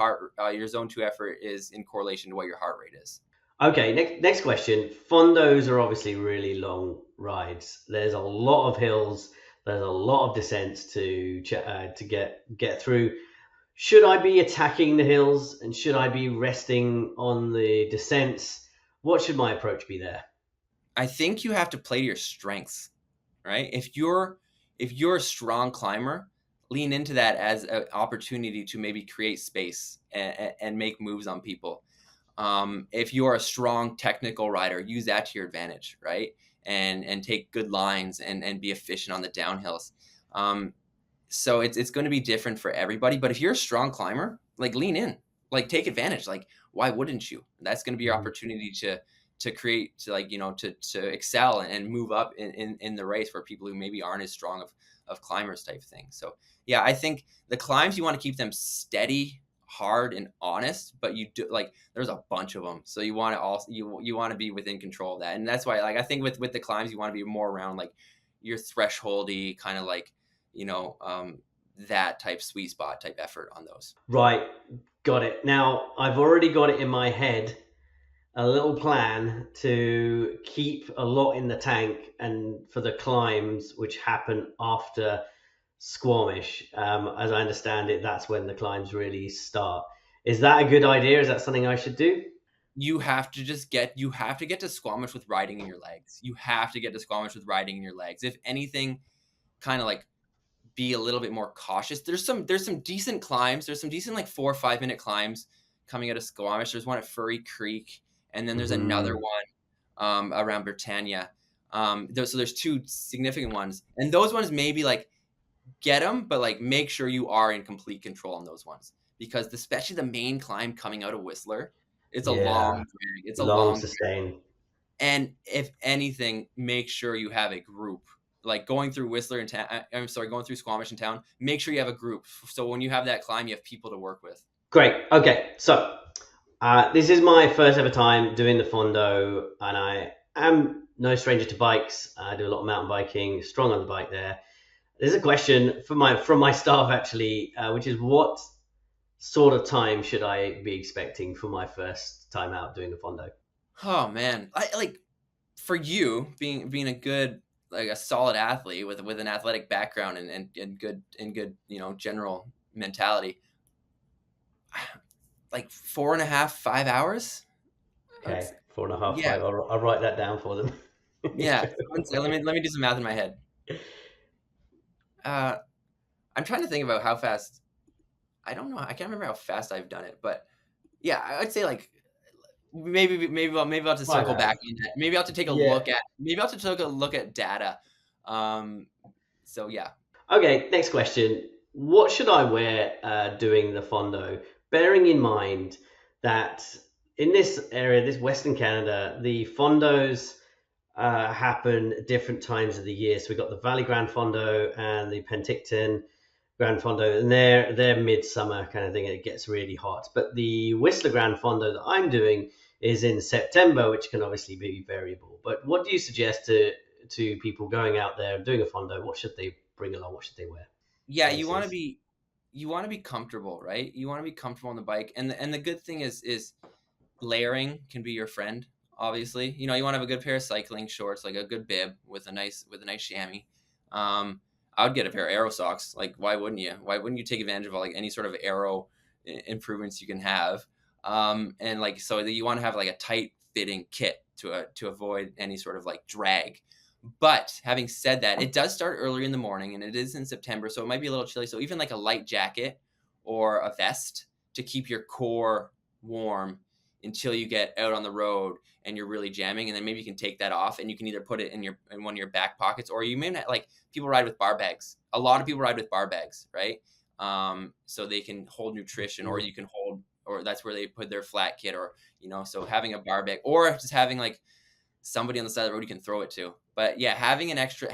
your zone 2 effort is in correlation to what your heart rate is. Okay, next question. Fondos are obviously really long rides. There's a lot of hills. There's a lot of descents to get through. Should I be attacking the hills and should I be resting on the descents? What should my approach be there? I think you have to play to your strengths, right? If you're a strong climber, lean into that as an opportunity to maybe create space and make moves on people. If you're a strong technical rider, use that to your advantage, right? And take good lines and be efficient on the downhills. So it's going to be different for everybody. But if you're a strong climber, like lean in, like take advantage. Like why wouldn't you? That's going to be your opportunity to create, to like to excel and move up in the race for people who maybe aren't as strong of climbers type thing. So yeah, I think the climbs you want to keep them steady, hard, and honest, but you do like there's a bunch of them, so you want to also you want to be within control of that. And that's why like I think with the climbs you want to be more around like your thresholdy kind of like that type sweet spot type effort on those. Right, got it. Now I've already got it in my head, a little plan to keep a lot in the tank and for the climbs which happen after Squamish. As I understand it, that's when the climbs really start. Is that a good idea? Is that something I should do? You have to get to Squamish with riding in your legs. You have to get to Squamish with riding in your legs. If anything, kind of like be a little bit more cautious. There's some decent climbs. There's some decent like 4 or 5 minute climbs coming out of Squamish. There's one at Furry Creek, and then there's another one around Britannia. So there's 2 significant ones, and those ones maybe like get them, but like make sure you are in complete control on those ones, because especially the main climb coming out of Whistler, it's a long drag. It's a long sustain. And if anything, make sure you have a group. Like going through Whistler in town, going through Squamish in town, make sure you have a group. So when you have that climb, you have people to work with. Great. Okay. So this is my first ever time doing the Fondo, and I am no stranger to bikes. I do a lot of mountain biking, strong on the bike there. There's a question from my staff actually, which is what sort of time should I be expecting for my first time out doing the Fondo? Oh man, I like for you being a good like a solid athlete with an athletic background and good general mentality, like 4.5 5 hours. Okay, 4.5, Yeah, 5. I'll write that down for them. yeah. Let me do some math in my head. Uh, I'm trying to think about how fast. I don't know. I can't remember how fast I've done it, but yeah, I'd say like maybe I'll have to 5 circle back hours. on that. Maybe I'll have to take a Yeah. look at maybe I'll have to take a look at data. Um, so yeah, Okay, next question. What should I wear doing the Fondo? Bearing in mind that in this area, this Western Canada, the Fondos happen at different times of the year. So we've got the Valley Grand Fondo and the Penticton Grand Fondo, and they're midsummer kind of thing, and it gets really hot. But the Whistler Grand Fondo that I'm doing is in September, which can obviously be variable. But what do you suggest to people going out there doing a Fondo? What should they bring along? What should they wear? yeah. Bases. You want to be comfortable, right? You want to be comfortable on the bike, and the good thing is layering can be your friend. Obviously, you want to have a good pair of cycling shorts, like a good bib with a nice chamois. Um, I would get a pair of aero socks. Like, why wouldn't you? Why wouldn't you take advantage of like any sort of aero improvements you can have? And like so that you want to have like a tight fitting kit to avoid any sort of like drag. But having said that, it does start early in the morning and it is in September, so it might be a little chilly. So even like a light jacket or a vest to keep your core warm until you get out on the road and you're really jamming, and then maybe you can take that off and you can either put it in one of your back pockets, or you may not, like people ride with bar bags. A lot of people ride with bar bags, right? So they can hold nutrition, or Mm. you can hold, or that's where they put their flat kit, or so having a bar bag, or just having like somebody on the side of the road you can throw it to. But yeah, having an extra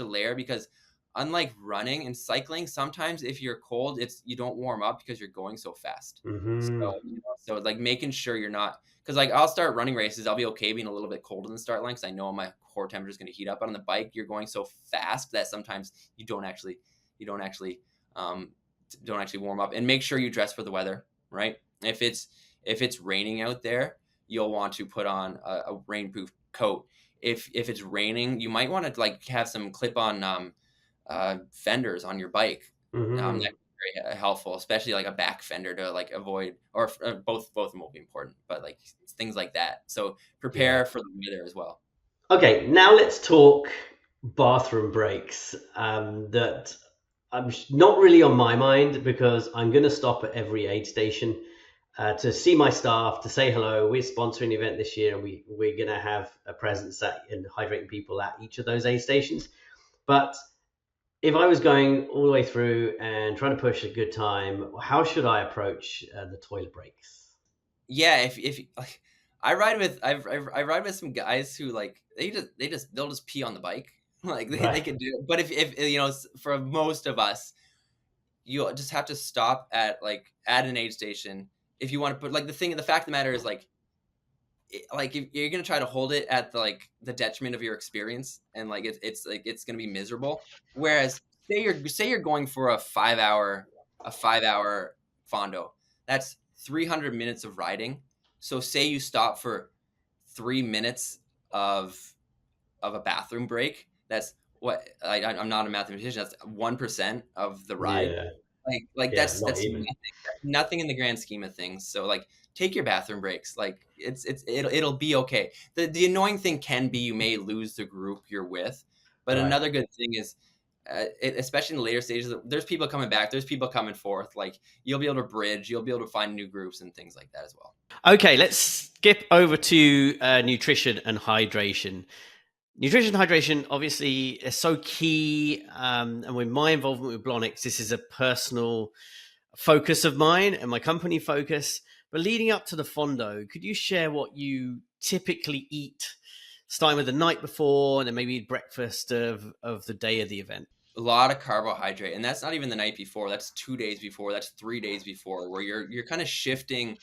layer, because unlike running and cycling, sometimes if you're cold, it's you don't warm up because you're going so fast. Hmm. So like making sure you're not, because like I'll start running races, I'll be okay being a little bit cold in the start line because I know my core temperature is going to heat up. But on the bike, you're going so fast that sometimes you um, don't actually warm up. And make sure you dress for the weather, right? If it's raining out there, you'll want to put on a rainproof coat. If it's raining, you might want to like have some clip-on fenders on your bike. That Hmm. very helpful, especially like a back fender to like avoid, or both of them will be important, but like things like that. So Yeah. prepare for the weather as well. Okay, now let's talk bathroom breaks. That not really on my mind because I'm going to stop at every aid station to see my staff, to say hello. We're sponsoring an event this year, and we're going to have a presence in hydrating people at each of those aid stations. But if I was going all the way through and trying to push a good time, how should I approach the toilet breaks? Yeah, if like I ride with some guys who like they'll just pee on the bike. Like they Right. can do it. But if for most of us, you just have to stop at an aid station if you want to put, like, the fact of the matter is, like, like if you're gonna try to hold it at the detriment of your experience, and like it's like it's gonna be miserable. Whereas say you're going for a 5 hour fondo, that's 300 minutes of riding. So say you stop for 3 minutes of a bathroom break. That's what, I'm not a mathematician. That's 1% of the ride. Yeah. Like Yeah. that's Not that's even. nothing. Nothing in the grand scheme of things. So like take your bathroom breaks. Like it'll be okay. The annoying thing can be you may lose the group you're with, but Right. another good thing is, especially in the later stages, there's people coming back. There's people coming forth. Like you'll be able to bridge. You'll be able to find new groups and things like that as well. Okay, let's skip over to nutrition and hydration. Nutrition and hydration obviously is so key. And with my involvement with Blonyx, this is a personal focus of mine and my company focus. But leading up to the Fondo, could you share what you typically eat, starting with the night before and then maybe breakfast of the day of the event? A lot of carbohydrate, and that's not even the night before. That's 2 days before. That's 3 days before, where you're kind of shifting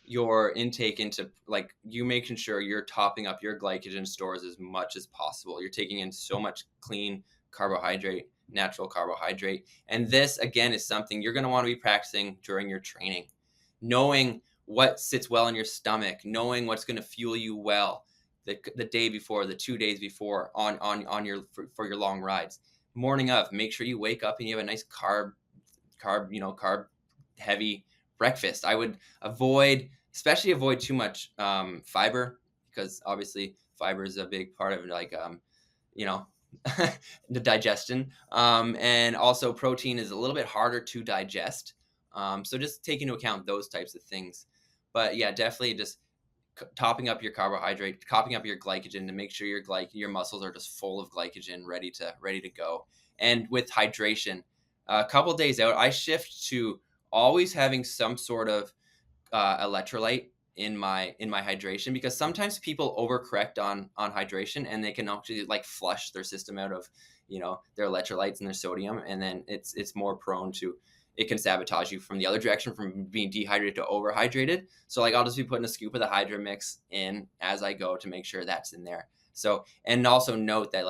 your intake into, like, you making sure you're topping up your glycogen stores as much as possible. You're taking in so much clean carbohydrate natural carbohydrate. And this, again, is something you're going to want to be practicing during your training, knowing what sits well in your stomach, knowing what's going to fuel you well the day before, the 2 days before on your for your long rides. Morning of, make sure you wake up and you have a nice carb heavy breakfast. I would especially avoid too much fiber, because obviously fiber is a big part of the digestion. And also protein is a little bit harder to digest. So just take into account those types of things. But yeah, definitely just topping up your carbohydrate, topping up your glycogen to make sure your muscles are just full of glycogen, ready to go. And with hydration, a couple days out, I shift to always having some sort of electrolyte in my hydration, because sometimes people overcorrect on hydration and they can actually flush their system out of their electrolytes and their sodium, and then it's more prone to, it can sabotage you from the other direction, from being dehydrated to overhydrated. So I'll just be putting a scoop of the Hydra mix in as I go to make sure that's in there. So, and also note that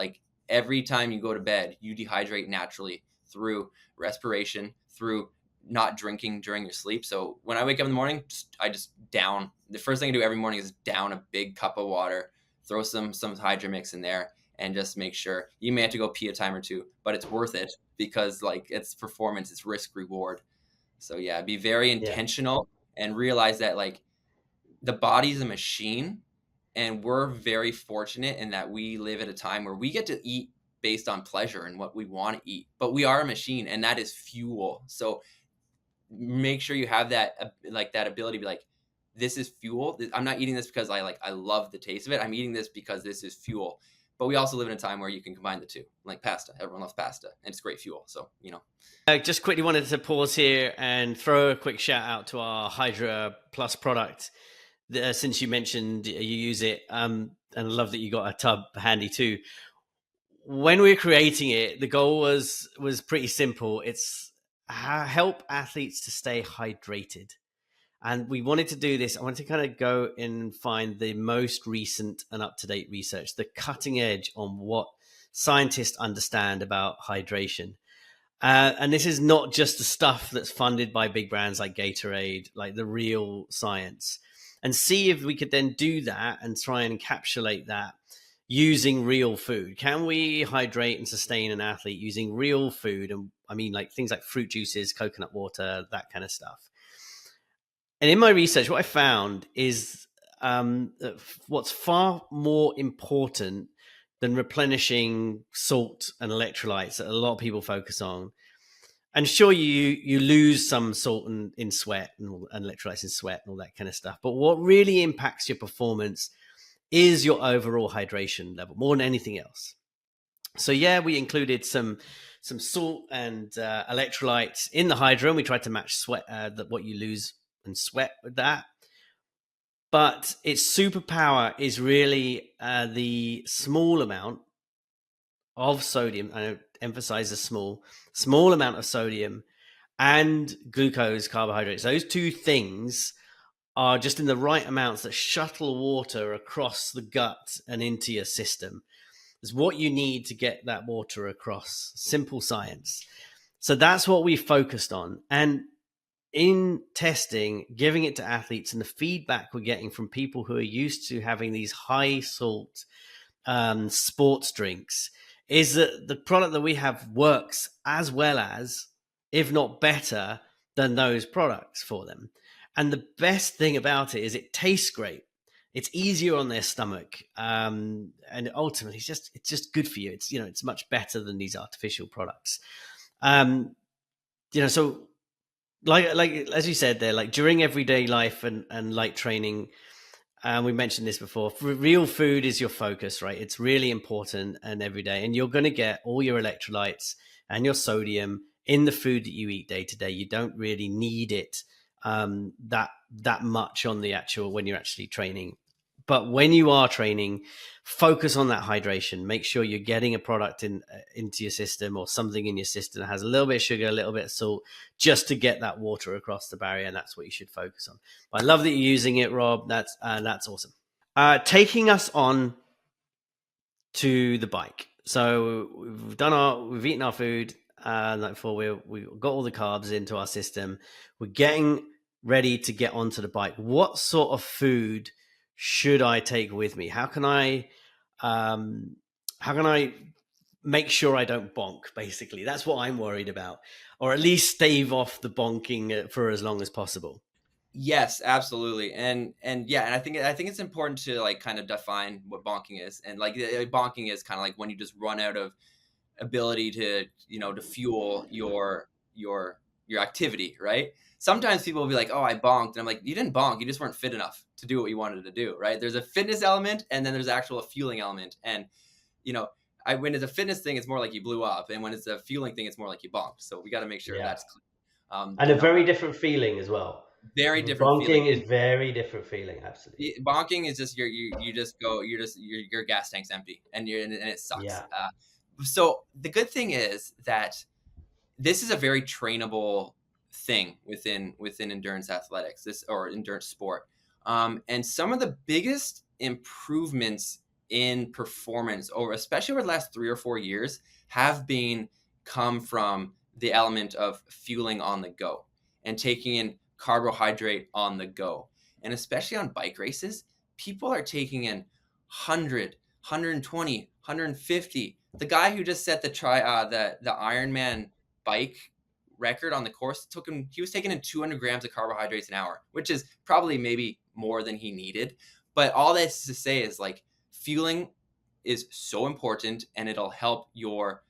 every time you go to bed, you dehydrate naturally through respiration, through not drinking during your sleep. So when I wake up in the morning, the first thing I do every morning is down a big cup of water, throw some Hydra mix in there, and just make sure. You may have to go pee a time or two, but it's worth it, because it's performance, it's risk reward. So yeah, be very intentional and realize that the body's a machine, and we're very fortunate in that we live at a time where we get to eat based on pleasure and what we want to eat, but we are a machine, and that is fuel. So make sure you have that that ability to be this is fuel. I'm not eating this because I love the taste of it. I'm eating this because this is fuel. But we also live in a time where you can combine the two, like pasta. Everyone loves pasta, and it's great fuel. So, I just quickly wanted to pause here and throw a quick shout out to our Hydra Plus product. Since you mentioned you use it, and I love that you got a tub handy too. When we were creating it, the goal was pretty simple. It's help athletes to stay hydrated. And we wanted to do this. I wanted to kind of go and find the most recent and up-to-date research, the cutting edge on what scientists understand about hydration. And this is not just the stuff that's funded by big brands like Gatorade, like the real science. And see if we could then do that and try and encapsulate that using real food. Can we hydrate and sustain an athlete using real food? And I mean, things like fruit juices, coconut water, that kind of stuff. And in my research, what I found is what's far more important than replenishing salt and electrolytes that a lot of people focus on. And sure, you lose some salt in sweat and electrolytes in sweat and all that kind of stuff. But what really impacts your performance is your overall hydration level, more than anything else. So yeah, we included some salt and electrolytes in the Hydra, and we tried to match sweat what you lose and sweat with that. But its superpower is really the small amount of sodium. I emphasize the small amount of sodium and glucose, carbohydrates. Those two things are just in the right amounts that shuttle water across the gut and into your system. It's what you need to get that water across. Simple science. So that's what we focused on. And in testing, giving it to athletes, and the feedback we're getting from people who are used to having these high salt sports drinks is that the product that we have works as well as, if not better than those products for them. And the best thing about it is it tastes great. It's easier on their stomach, and ultimately, it's just good for you. It's much better than these artificial products. So like as you said there, during everyday life and light training, we mentioned this before. Real food is your focus, right? It's really important and every day, and you're going to get all your electrolytes and your sodium in the food that you eat day to day. You don't really need it that much on the actual when you're actually training. But when you are training, focus on that hydration. Make sure you're getting a product into your system, or something in your system that has a little bit of sugar, a little bit of salt, just to get that water across the barrier. And that's what you should focus on. But I love that you're using it, Rob. That's awesome. Taking us on to the bike. So we've eaten our food. Like before, we got all the carbs into our system. We're getting ready to get onto the bike. What sort of food should I take with me? Um, how can I make sure I don't bonk? Basically, that's what I'm worried about, or at least stave off the bonking for as long as possible. Yes, absolutely. And yeah, and I think it's important to like kind of define what bonking is. And like bonking is kind of like when you just run out of ability to, to fuel your activity, right? Sometimes people will be like, "Oh, I bonked." And I'm like, "You didn't bonk. You just weren't fit enough to do what you wanted to do," right? There's a fitness element and then there's actual fueling element. And you know, when it's a fitness thing, it's more like you blew up, and when it's a fueling thing, it's more like you bonked. So we got to make sure Yeah, that's clear. and a very different feeling as well. Very different feeling. Bonking is very different feeling. Absolutely. Bonking is just you just go your gas tank's empty and it sucks. Yeah. So the good thing is that this is a very trainable thing within endurance athletics, this or endurance sport. And some of the biggest improvements in performance over especially over the last 3 or 4 years have been come from the element of fueling on the go and taking in carbohydrate on the go. And especially on bike races, people are taking in 100, 120, 150. The guy who just set the Ironman bike record on the course he was taking in 200 grams of carbohydrates an hour, which is probably maybe more than he needed. But all this to say is like fueling is so important and it'll help your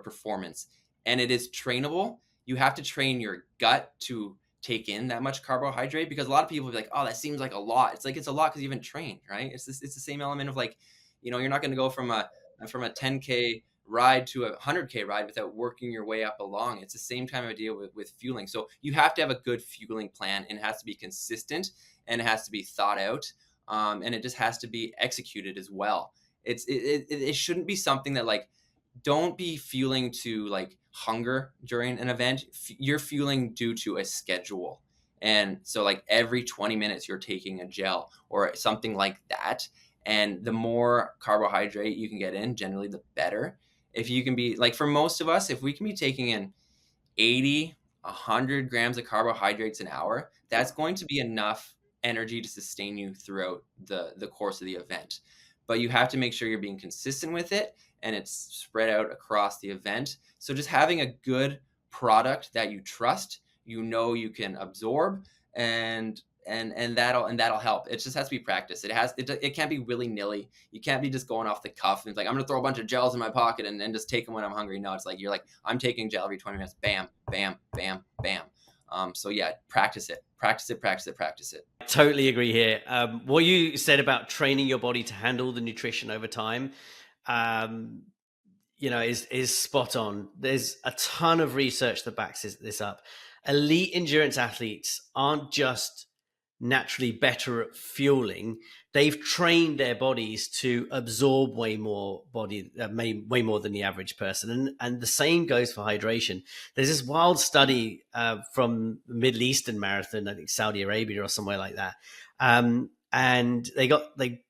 performance, and it is trainable. You have to train your gut to take in that much carbohydrate, because a lot of people will be like, "Oh, that seems like a lot." It's like it's a lot because you haven't trained, right? It's the same element of like, you're not going to go from a 10K ride to a 100K ride without working your way up along. It's the same kind of idea with fueling. So you have to have a good fueling plan, and it has to be consistent, and it has to be thought out, and it just has to be executed as well. It shouldn't be something that like, don't be fueling to like hunger during an event. You're fueling due to a schedule. And so like every 20 minutes you're taking a gel or something like that. And the more carbohydrate you can get in, generally the better. If you can be like, for most of us, if we can be taking in 80, 100 grams of carbohydrates an hour, that's going to be enough energy to sustain you throughout the course of the event. But you have to make sure you're being consistent with it and it's spread out across the event. So just having a good product that you trust, you can absorb, and that'll help. It just has to be practiced. It can't be willy-nilly. You can't be just going off the cuff and it's like, I'm gonna throw a bunch of gels in my pocket and just take them when I'm hungry. No, it's like you're like, I'm taking gel every 20 minutes. Bam, bam, bam, bam. So yeah, practice it. Totally agree here. What you said about training your body to handle the nutrition over time, is spot on. There's a ton of research that backs this up. Elite endurance athletes aren't just naturally better at fueling. They've trained their bodies to absorb way more way more than the average person. And the same goes for hydration. There's this wild study from the Middle Eastern marathon, I think Saudi Arabia or somewhere like that. And they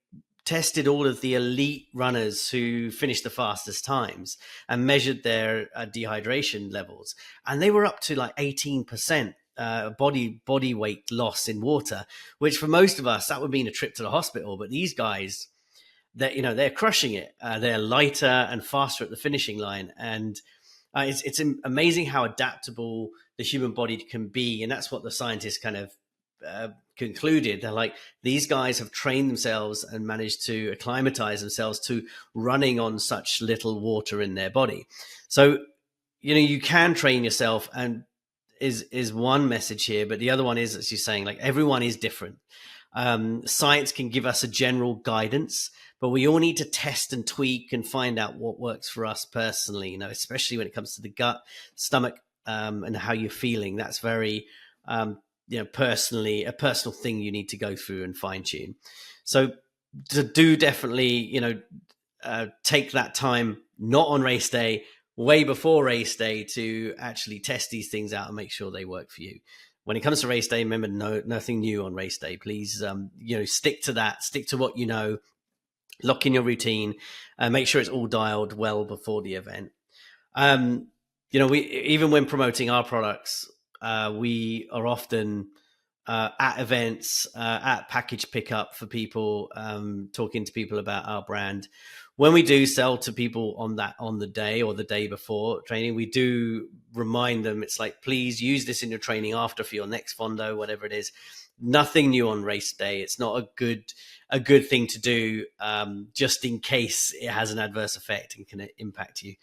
tested all of the elite runners who finished the fastest times and measured their dehydration levels. And they were up to like 18% body weight loss in water, which for most of us, that would mean a trip to the hospital. But these guys, they're crushing it. They're lighter and faster at the finishing line. And it's amazing how adaptable the human body can be. And that's what the scientists kind of concluded. They're like, these guys have trained themselves and managed to acclimatize themselves to running on such little water in their body. So, you can train yourself, and is one message here, but the other one is, as you're saying, like, everyone is different. Science can give us a general guidance, but we all need to test and tweak and find out what works for us personally, especially when it comes to the gut, stomach, and how you're feeling. That's very personally a personal thing you need to go through and fine tune. So to do definitely, take that time, not on race day, way before race day, to actually test these things out and make sure they work for you. When it comes to race day, remember, nothing new on race day. Please, stick to that, stick to what you know, lock in your routine, make sure it's all dialed well before the event. Um, we even when promoting our products, we are often at events, at package pickup for people, talking to people about our brand. When we do sell to people on the day or the day before training, we do remind them, it's like, please use this in your training after for your next Fondo, whatever it is. Nothing new on race day. It's not a good thing to do, just in case it has an adverse effect and can impact you.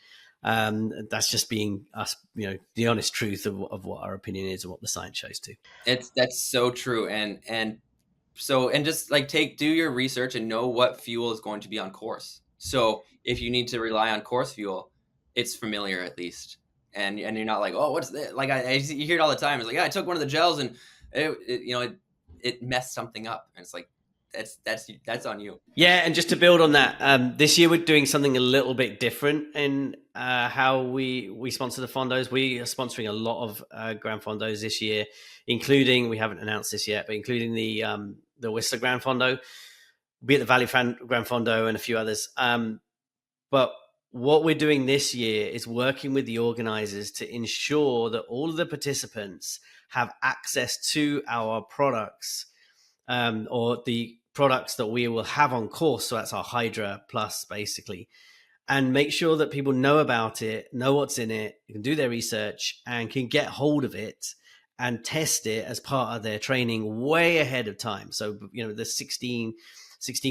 That's just being us, the honest truth of what our opinion is and what the science shows too. That's so true. And just like do your research and know what fuel is going to be on course. So if you need to rely on course fuel, it's familiar at least, and you're not like, oh, what's that? Like you hear it all the time. It's like, yeah, I took one of the gels and it messed something up, and it's like that's on you. Yeah, and just to build on that, this year we're doing something a little bit different in how we sponsor the Fondos. We are sponsoring a lot of GranFondos this year, including, we haven't announced this yet, but including the Whistler GranFondo, be it the Valley GranFondo and a few others. But what we're doing this year is working with the organizers to ensure that all of the participants have access to our products, or the products that we will have on course. So that's our Hydra Plus, basically, and make sure that people know about it, know what's in it, can do their research, and can get hold of it and test it as part of their training way ahead of time. So, the 16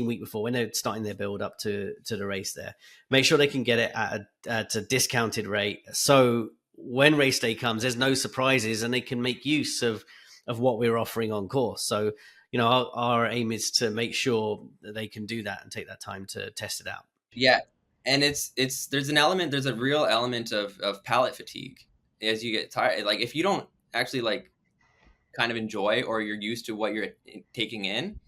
week before, when they're starting their build up to the race there, make sure they can get it at a discounted rate. So when race day comes, there's no surprises and they can make use of what we're offering on course. So, our aim is to make sure that they can do that and take that time to test it out. Yeah. And there's a real element of palate fatigue as you get tired. Like if you don't actually like kind of enjoy, or you're used to what you're taking in,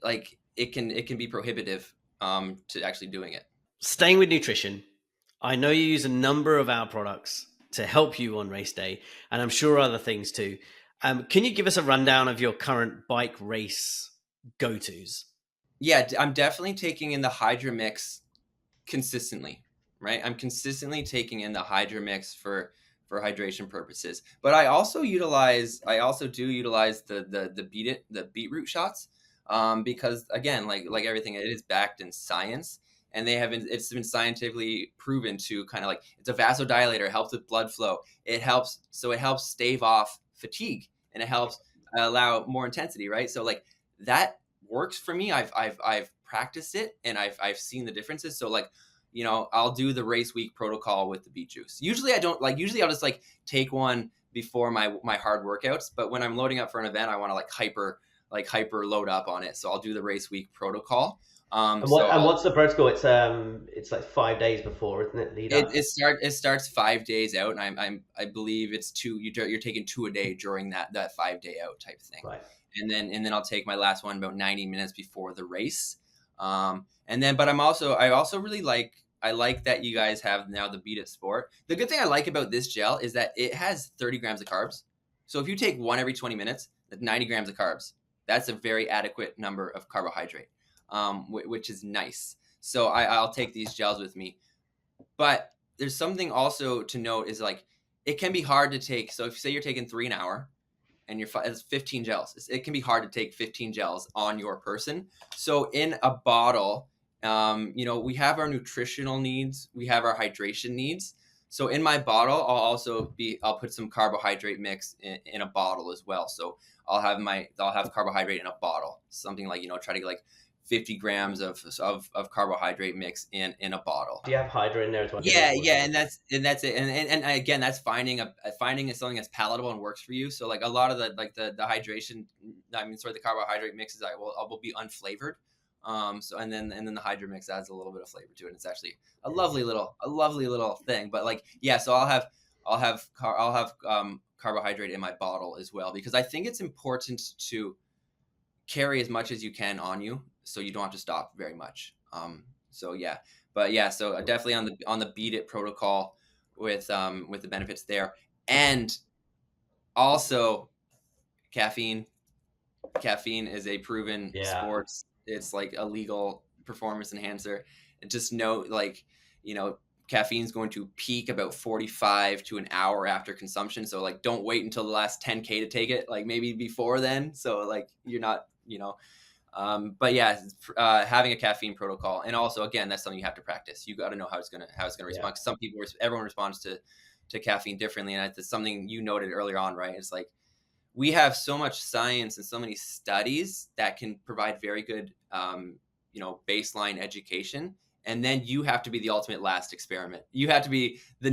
like it can be prohibitive to actually doing it. Staying with nutrition, I know you use a number of our products to help you on race day, and I'm sure other things too. Can you give us a rundown of your current bike race go-tos? Yeah, I'm definitely taking in the Hydra mix consistently, right? I'm consistently taking in the Hydra mix for hydration purposes. But I also do utilize the beetroot shots, because again, like everything, it is backed in science, and it's been scientifically proven to kind of like, it's a vasodilator, it helps with blood flow. It helps stave off fatigue, and it helps allow more intensity, right? So like that works for me. I've practiced it, and I've seen the differences. So like, I'll do the race week protocol with the beet juice. Usually usually I'll just like take one before my hard workouts, but when I'm loading up for an event, I want to like hyper load up on it. So I'll do the race week protocol. And what's the protocol? It's like 5 days before, isn't it? It starts 5 days out, and I believe it's you're taking 2 a day during that 5 day out type thing. Right. And then I'll take my last one about 90 minutes before the race. But I also really like that you guys have now the Beat It Sport. The good thing I like about this gel is that it has 30 grams of carbs. So if you take one every 20 minutes, that's 90 grams of carbs. That's a very adequate number of carbohydrate, which is nice. So I'll take these gels with me. But there's something also to note is like, it can be hard to take. So if you say you're taking 3 an hour, and it's 15 gels. It can be hard to take 15 gels on your person. So in a bottle, we have our nutritional needs, we have our hydration needs. So in my bottle, I'll put some carbohydrate mix in a bottle as well. So I'll have carbohydrate in a bottle, something like, try to get like 50 grams of carbohydrate mix in a bottle. Do you have Hydra in there as well? Yeah, and that's it. And again, that's finding something that's palatable and works for you. So like a lot of the hydration, the carbohydrate mixes will be unflavored. And then the Hydra mix adds a little bit of flavor to it. It's actually a lovely little thing. But like, yeah, so I'll have carbohydrate in my bottle as well, because I think it's important to carry as much as you can on you, so you don't have to stop very much. So definitely on the Beat It protocol with the benefits there, and also caffeine. Caffeine is a proven sports. It's like a legal performance enhancer, just know, like, you know, caffeine is going to peak about 45 to an hour after consumption. So like, don't wait until the last 10K to take it, like maybe before then. So like, you're not, you know, but yeah, having a caffeine protocol. And also, again, that's something you have to practice. You got to know how it's going to respond. 'Cause some people, everyone responds to caffeine differently. And it's something you noted earlier on, right? It's like, we have so much science and so many studies that can provide very good, you know, baseline education. And then you have to be the ultimate last experiment. You have to be the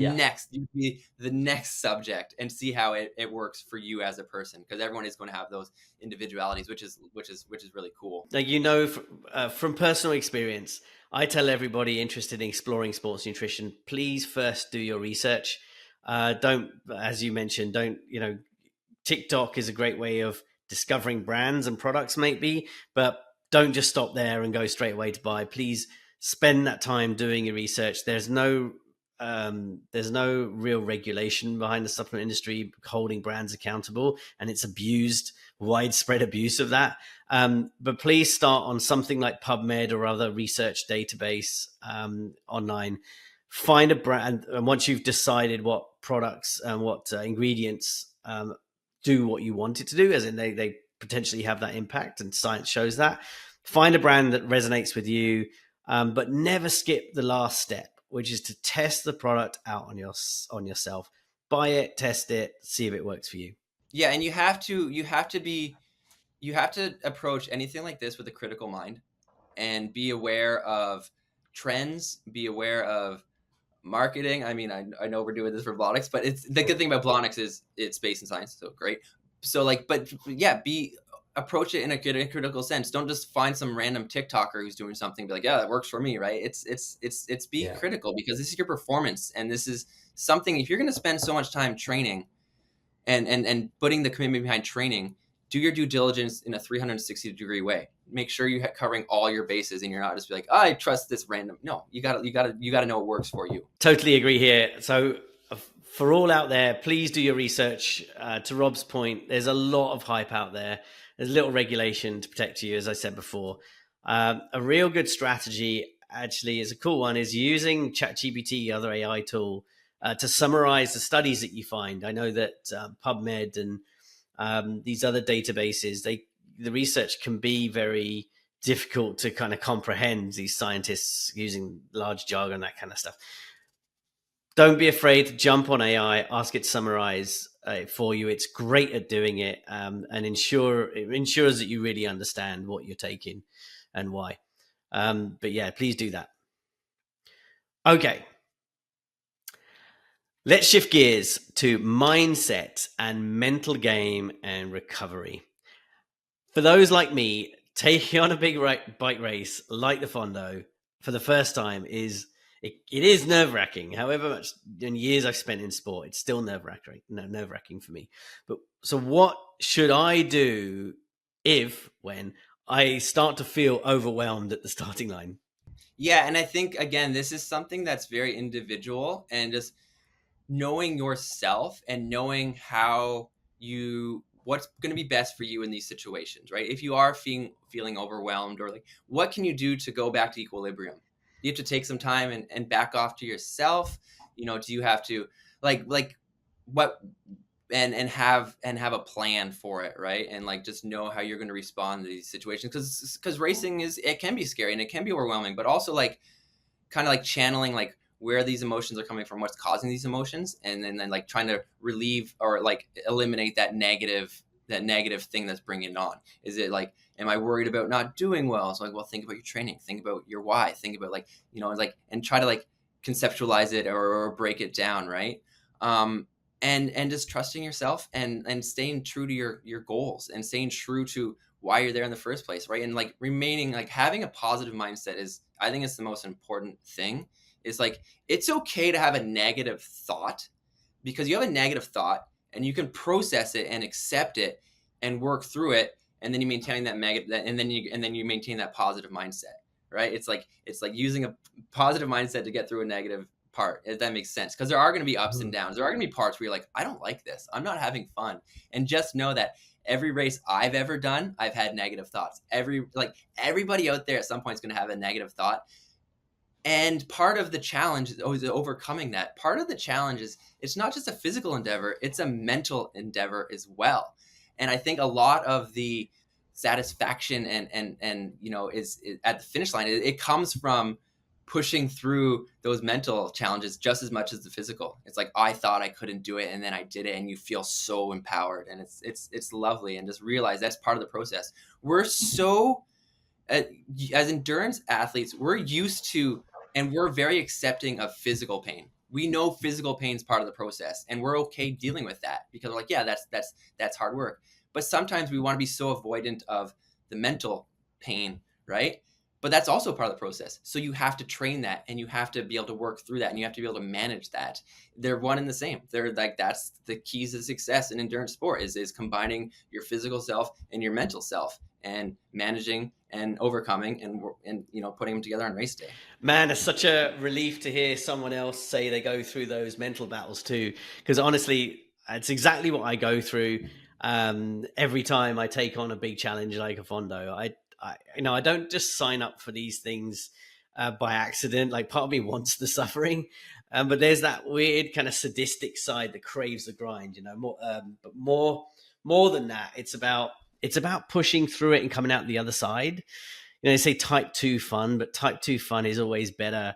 next subject and see how it works for you as a person, because everyone is going to have those individualities, which is really cool. Like, you know, from personal experience, I tell everybody interested in exploring sports nutrition, please first do your research. Don't, as you mentioned, don't, you know, TikTok is a great way of discovering brands and products, maybe, but don't just stop there and go straight away to buy. Please spend that time doing your research. There's no real regulation behind the supplement industry holding brands accountable, and it's abused, widespread abuse of that. But please start on something like PubMed or other research database online. Find a brand, and once you've decided what products and what ingredients do what you want it to do, as in they potentially have that impact, and science shows that. Find a brand that resonates with you, but never skip the last step, which is to test the product out on yourself. Buy it, test it, see if it works for you. Yeah, and you have to approach anything like this with a critical mind, and be aware of trends, be aware of marketing. I mean, I know we're doing this for Blonyx, but it's the good thing about Blonyx is it's based in science, so great. So like, but yeah, approach it in a critical sense. Don't just find some random TikToker who's doing something, be like, yeah, that works for me, right? It's be critical, because this is your performance, and this is something, if you're going to spend so much time training and putting the commitment behind training, do your due diligence in a 360-degree way. Make sure you're covering all your bases, and you're not just like, oh, I trust this random. No, you gotta know what works for you. Totally agree here. So for all out there, please do your research. To Rob's point, there's a lot of hype out there. There's little regulation to protect you, as I said before. A real good strategy, actually, is a cool one, is using ChatGPT, other AI tool, to summarize the studies that you find. I know that PubMed and these other databases, the research can be very difficult to kind of comprehend, these scientists using large jargon, that kind of stuff. Don't be afraid to jump on AI, ask it to summarize for you. It's great at doing it, and it ensures that you really understand what you're taking and why. But yeah, please do that. Okay. Let's shift gears to mindset and mental game and recovery. For those like me, taking on a big bike race like the Fondo for the first time is nerve-wracking. However much in years I've spent in sport, it's still nerve-wracking for me. But so what should I do when I start to feel overwhelmed at the starting line? Yeah, and I think, again, this is something that's very individual, and just knowing yourself and knowing what's going to be best for you in these situations, right? If you are feeling overwhelmed, or like, what can you do to go back to equilibrium? You have to take some time and back off to yourself. You know, do you have to like what and have a plan for it, right? And like, just know how you're going to respond to these situations, because racing it can be scary and it can be overwhelming, but also like kind of like channeling like where these emotions are coming from, what's causing these emotions, and then like trying to relieve or like eliminate that negative thing that's bringing it on. Is it like, am I worried about not doing well? So like, well, think about your training, think about your why, think about like, you know, like, and try to like conceptualize it or break it down, right? And just trusting yourself and staying true to your goals, and staying true to why you're there in the first place, right? And like remaining, like having a positive mindset is, I think it's the most important thing. Is like, it's okay to have a negative thought, because you have a negative thought and you can process it and accept it and work through it, and then you maintain that and then you maintain that positive mindset, right? It's like using a positive mindset to get through a negative part, if that makes sense. Because there are going to be ups and downs. There are going to be parts where you're like, I don't like this. I'm not having fun. And just know that every race I've ever done, I've had negative thoughts. Everybody out there at some point is going to have a negative thought. And part of the challenge is always overcoming that. Part of the challenge is it's not just a physical endeavor, it's a mental endeavor as well. And I think a lot of the satisfaction and is at the finish line, it comes from pushing through those mental challenges just as much as the physical. It's like, I thought I couldn't do it and then I did it, and you feel so empowered, and it's lovely. And just realize that's part of the process. We're so as endurance athletes, we're used to, and we're very accepting of physical pain. We know physical pain is part of the process, and we're okay dealing with that because we're like, yeah, that's hard work. But sometimes we want to be so avoidant of the mental pain, right? But that's also part of the process. So you have to train that, and you have to be able to work through that, and you have to be able to manage that. They're one and the same. They're like, that's the keys to success in endurance sport is combining your physical self and your mental self, and managing and overcoming and putting them together on race day. Man, it's such a relief to hear someone else say they go through those mental battles too. Because honestly, it's exactly what I go through every time I take on a big challenge like a Fondo. I don't just sign up for these things by accident. Like, part of me wants the suffering, but there's that weird kind of sadistic side that craves the grind. But more than that, it's about pushing through it and coming out the other side. They say type 2 fun, but type 2 fun is always better,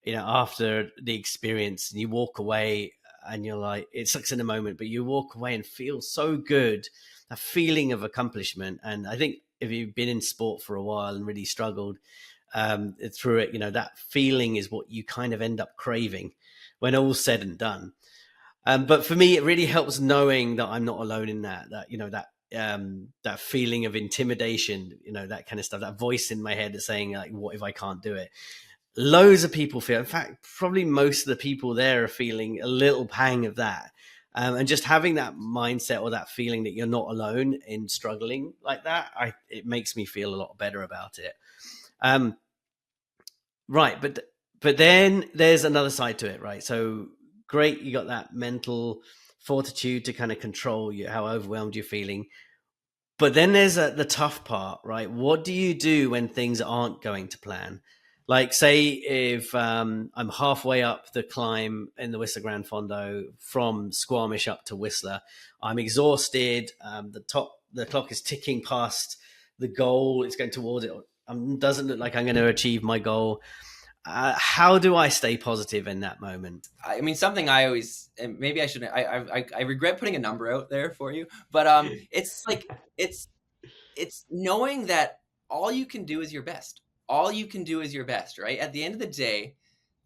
after the experience, and you walk away and you're like, it sucks in the moment, but you walk away and feel so good, a feeling of accomplishment. And I think if you've been in sport for a while and really struggled through it, that feeling is what you kind of end up craving when all's said and done. But for me, it really helps knowing that I'm not alone in that feeling of intimidation, that kind of stuff, that voice in my head that's saying, like, what if I can't do it? Loads of people feel, in fact, probably most of the people there are feeling a little pang of that. And just having that mindset or that feeling that you're not alone in struggling like that, it makes me feel a lot better about it. Right. But then there's another side to it, right? So great, you got that mental fortitude to kind of control how overwhelmed you're feeling. But then there's the tough part, right? What do you do when things aren't going to plan? Like, say if I'm halfway up the climb in the Whistler GranFondo from Squamish up to Whistler, I'm exhausted. The clock is ticking past the goal. It's going towards it. Doesn't look like I'm going to achieve my goal. How do I stay positive in that moment? I mean, something I always, and maybe I shouldn't, I regret putting a number out there for you, but it's like, it's knowing that all you can do is your best. All you can do is your best, right? At the end of the day,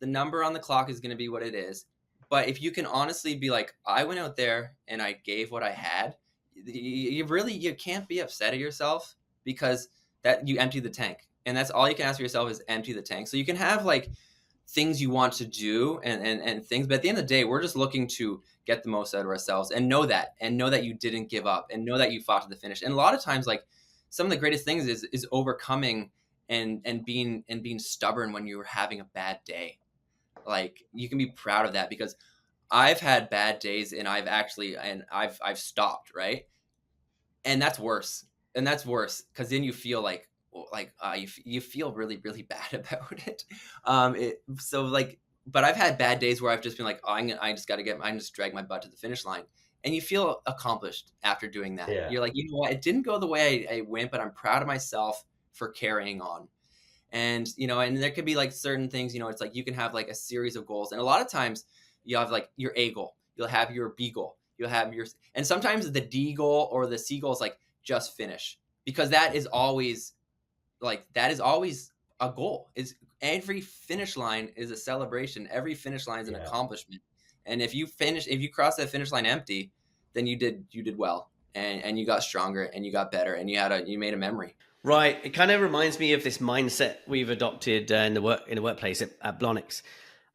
the number on the clock is going to be what it is. But if you can honestly be like, I went out there and I gave what I had, you can't be upset at yourself, because that you empty the tank. And that's all you can ask for yourself, is empty the tank. So you can have like things you want to do and things, but at the end of the day, we're just looking to get the most out of ourselves, and know that you didn't give up, and know that you fought to the finish. And a lot of times, like, some of the greatest things is overcoming and being stubborn when you're having a bad day. Like, you can be proud of that, because I've had bad days and I've stopped, right? And that's worse. Because then you feel like you feel really, really bad about it. But I've had bad days where I've just been like, oh, I just drag my butt to the finish line. And you feel accomplished after doing that. Yeah. You're like, you know what? It didn't go the way I went, but I'm proud of myself for carrying on. And, and there could be like certain things, it's like you can have like a series of goals. And a lot of times you have like your A goal, you'll have your B goal, and sometimes the D goal or the C goal is like, just finish, because that is always a goal. Is every finish line is a celebration. Every finish line is an accomplishment. And if you cross that finish line empty, then you did well, and you got stronger, and you got better, and you made a memory. Right. It kind of reminds me of this mindset we've adopted in the workplace at Blonyx.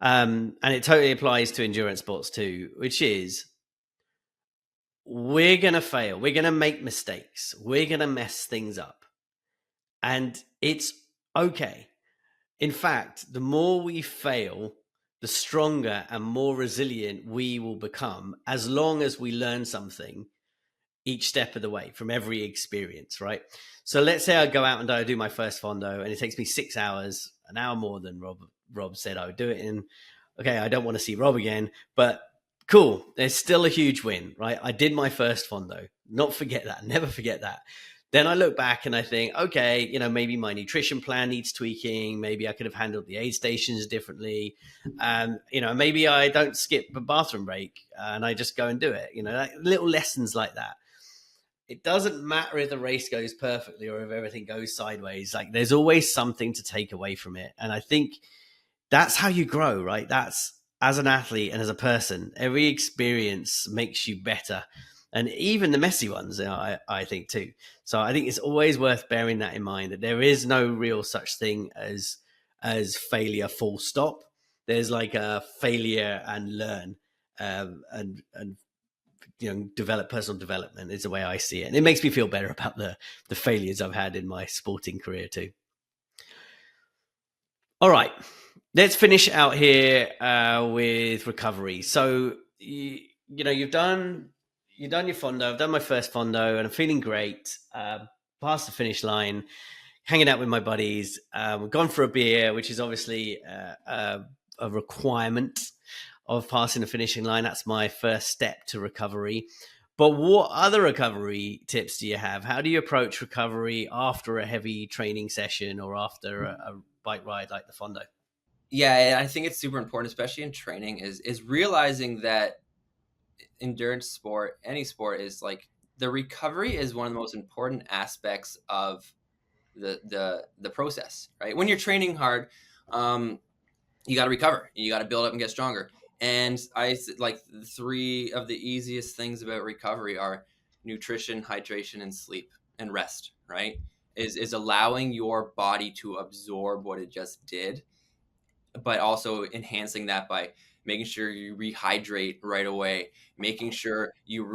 And it totally applies to endurance sports too, which is, we're going to fail. We're going to make mistakes. We're going to mess things up. And it's okay. In fact, the more we fail, the stronger and more resilient we will become as long as we learn something each step of the way from every experience, right? So let's say I go out and I do my first Fondo and it takes me 6 hours, an hour more than Rob said I would do it in. Okay, I don't want to see Rob again, but cool. There's still a huge win, right? I did my first Fondo. Not forget that. Never forget that. Then I look back and I think, okay, maybe my nutrition plan needs tweaking. Maybe I could have handled the aid stations differently. Maybe I don't skip a bathroom break and I just go and do it. Like little lessons like that. It doesn't matter if the race goes perfectly or if everything goes sideways. Like there's always something to take away from it. And I think that's how you grow, right? That's as an athlete and as a person, every experience makes you better. And even the messy ones, I think too. So I think it's always worth bearing that in mind, that there is no real such thing as failure full stop. There's like a failure and learn, and develop personal development is the way I see it. And it makes me feel better about the failures I've had in my sporting career too. All right, let's finish out here with recovery. So, you've done your Fondo. I've done my first Fondo and I'm feeling great. Past the finish line, hanging out with my buddies. We've gone for a beer, which is obviously a requirement of passing the finishing line. That's my first step to recovery. But what other recovery tips do you have? How do you approach recovery after a heavy training session or after a bike ride like the Fondo? Yeah, I think it's super important, especially in training, is realizing that endurance sport, any sport, is like the recovery is one of the most important aspects of the process, right? When you're training hard, you got to recover, you got to build up and get stronger. And I like three of the easiest things about recovery are nutrition, hydration, and sleep and rest, right? Is allowing your body to absorb what it just did, but also enhancing that by making sure you rehydrate right away, making sure you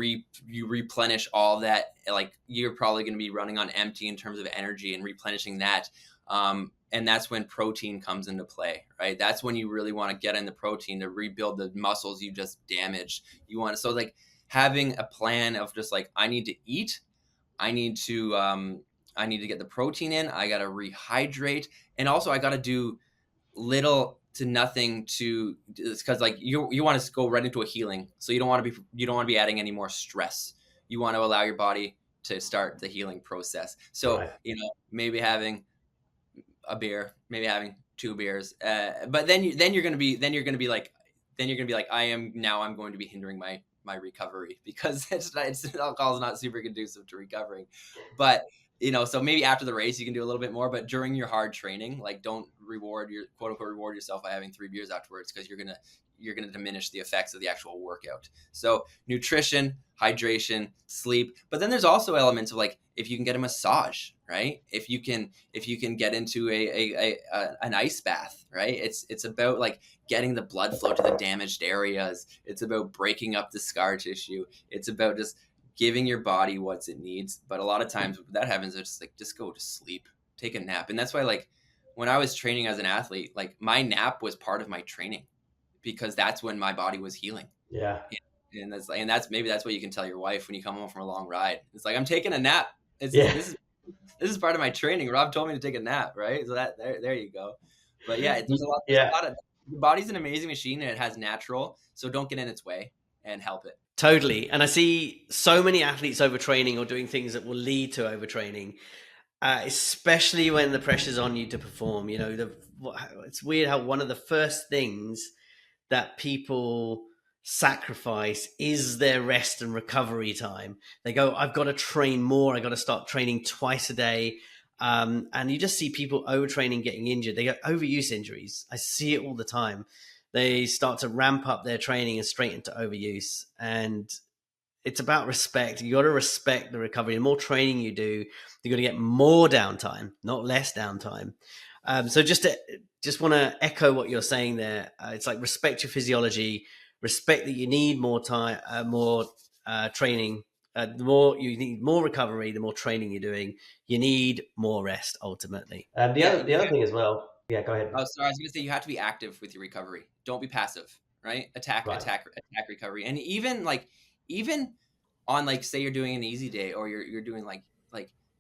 replenish all that. Like you're probably going to be running on empty in terms of energy and replenishing that. And that's when protein comes into play, right? That's when you really want to get in the protein to rebuild the muscles you just damaged. So like having a plan of just like, I need to eat, I need to get the protein in, I got to rehydrate. And also I got to do little to nothing because like you want to go right into a healing. So you don't want to be adding any more stress. You want to allow your body to start the healing process. So, right. Maybe having a beer, maybe having 2 beers, but then you're going to be like I'm going to be hindering my recovery because alcohol is not super conducive to recovering. But so maybe after the race you can do a little bit more, but during your hard training, like don't quote unquote reward yourself by having 3 beers afterwards, because you're gonna diminish the effects of the actual workout. So nutrition, hydration, sleep, but then there's also elements of like if you can get a massage, right? If you can get into an ice bath, right? It's about like getting the blood flow to the damaged areas. It's about breaking up the scar tissue. It's about just giving your body what it needs. But a lot of times when that happens, it's just go to sleep, take a nap. And that's why like when I was training as an athlete, like my nap was part of my training because that's when my body was healing. Yeah. And that's maybe that's what you can tell your wife when you come home from a long ride. It's like, I'm taking a nap. This is part of my training. Rob told me to take a nap, right? So that there you go. But yeah, there's a lot of the body's an amazing machine and it has natural, so don't get in its way and help it. Totally. And I see so many athletes overtraining or doing things that will lead to overtraining, especially when the pressure's on you to perform. It's weird how one of the first things that people sacrifice is their rest and recovery time. They go, I've got to train more. I got to start training twice a day. And you just see people overtraining, getting injured. They get overuse injuries. I see it all the time. They start to ramp up their training and straight into overuse. And it's about respect. You got to respect the recovery. The more training you do, you're going to get more downtime, not less downtime. So just want to echo what you're saying there. It's like respect your physiology, respect that you need more time, more training. The more you need more recovery, the more training you're doing. You need more rest ultimately. The other thing as well Yeah, go ahead. Oh, sorry. I was going to say you have to be active with your recovery. Don't be passive, right? Attack, Right. attack, attack recovery. And even on like say you're doing an easy day or you're doing like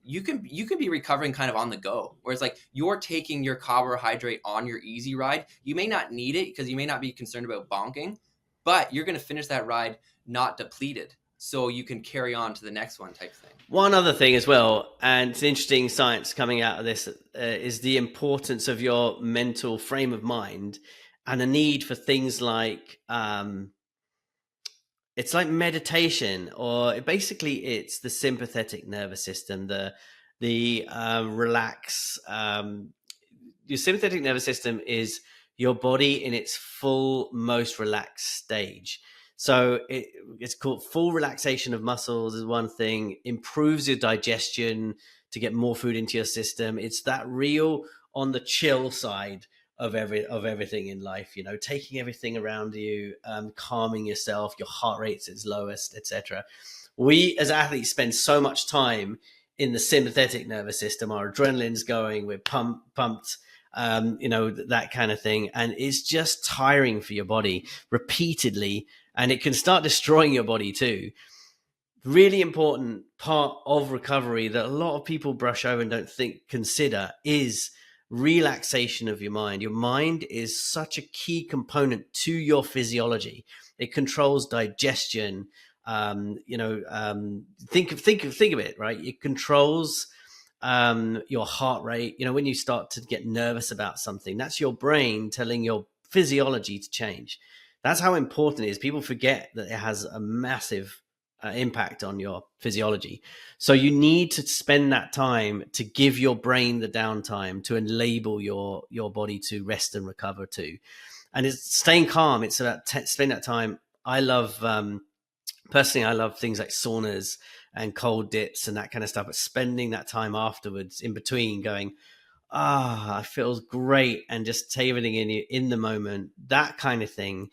you can be recovering kind of on the go. Whereas like you're taking your carbohydrate on your easy ride. You may not need it because you may not be concerned about bonking, but you're going to finish that ride not depleted. So you can carry on to the next one type thing. One other thing as well, and it's interesting science coming out of this, is the importance of your mental frame of mind and a need for things like, it's like meditation, or basically it's the sympathetic nervous system, the relax. Your sympathetic nervous system is your body in its full, most relaxed stage. So it's called full relaxation of muscles is one thing, improves your digestion to get more food into your system. It's that real on the chill side of everything in life, taking everything around you, calming yourself, your heart rate's its lowest, etc. We as athletes spend so much time in the sympathetic nervous system. Our adrenaline's going, we're pumped, that kind of thing. And it's just tiring for your body repeatedly, and it can start destroying your body too. Really important part of recovery that a lot of people brush over and don't consider is relaxation of your mind. Your mind is such a key component to your physiology. It controls digestion. Think of it, right? It controls your heart rate. When you start to get nervous about something, that's your brain telling your physiology to change. That's how important it is. People forget that it has a massive impact on your physiology. So you need to spend that time to give your brain the downtime to enable your body to rest and recover too. And it's staying calm. It's about spending that time. I love, personally, I love things like saunas and cold dips and that kind of stuff, but spending that time afterwards in between going, it feels great, and just take everything in the moment, that kind of thing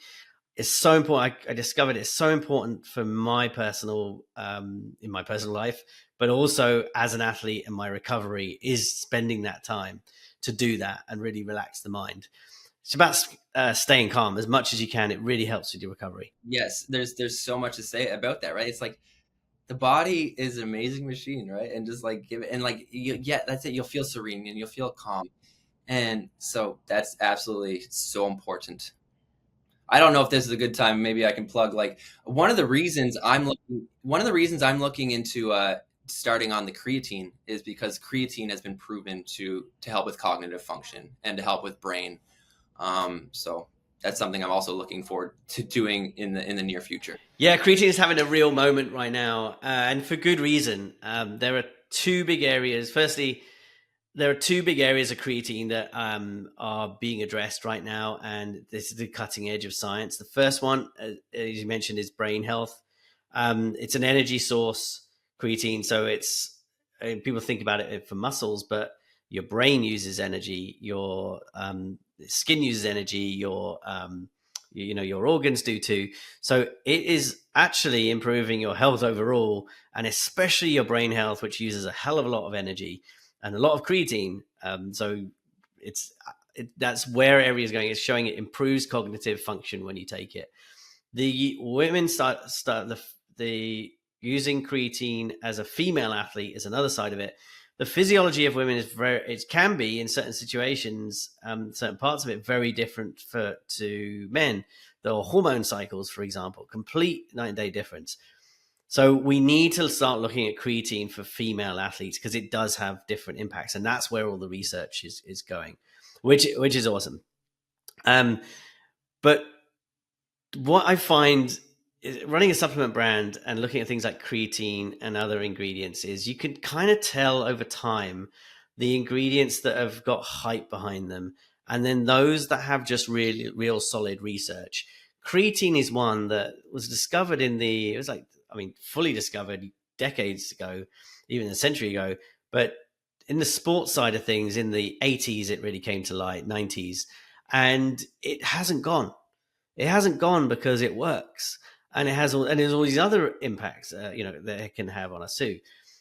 is so important. I discovered it's so important for my personal, in my personal life, but also as an athlete and my recovery is spending that time to do that and really relax the mind. It's about staying calm as much as you can. It really helps with your recovery. Yes, there's so much to say about that, right? It's like the body is an amazing machine, right? And just like give it, and like that's it. You'll feel serene and you'll feel calm, and so that's absolutely so important. I don't know if this is a good time. Maybe I can plug like one of the reasons I'm looking into starting on the creatine is because creatine has been proven to help with cognitive function and to help with brain. So that's something I'm also looking forward to doing in the near future. Yeah, creatine is having a real moment right now, and for good reason. There are two big areas. Firstly, there are two big areas of creatine that are being addressed right now, and this is the cutting edge of science. The first one, as you mentioned, is brain health. It's an energy source, creatine, so people think about it for muscles, but your brain uses energy, your skin uses energy, your organs do too. So it is actually improving your health overall, and especially your brain health, which uses a hell of a lot of energy and a lot of creatine. So that's where area is going. It's showing it improves cognitive function when you take it. The women start the using creatine as a female athlete is another side of it. The physiology of women it can be in certain situations, certain parts of it, very different to men. The hormone cycles, for example, complete night and day difference. So we need to start looking at creatine for female athletes because it does have different impacts, and that's where all the research is going, which is awesome. But what I find is running a supplement brand and looking at things like creatine and other ingredients is you can kind of tell over time the ingredients that have got hype behind them, and then those that have just really real solid research. Creatine is one that was discovered fully discovered decades ago, even a century ago. But in the sports side of things, in the 80s, it really came to light, 90s, and it hasn't gone. It hasn't gone because it works, and there's all these other impacts, that it can have on us too.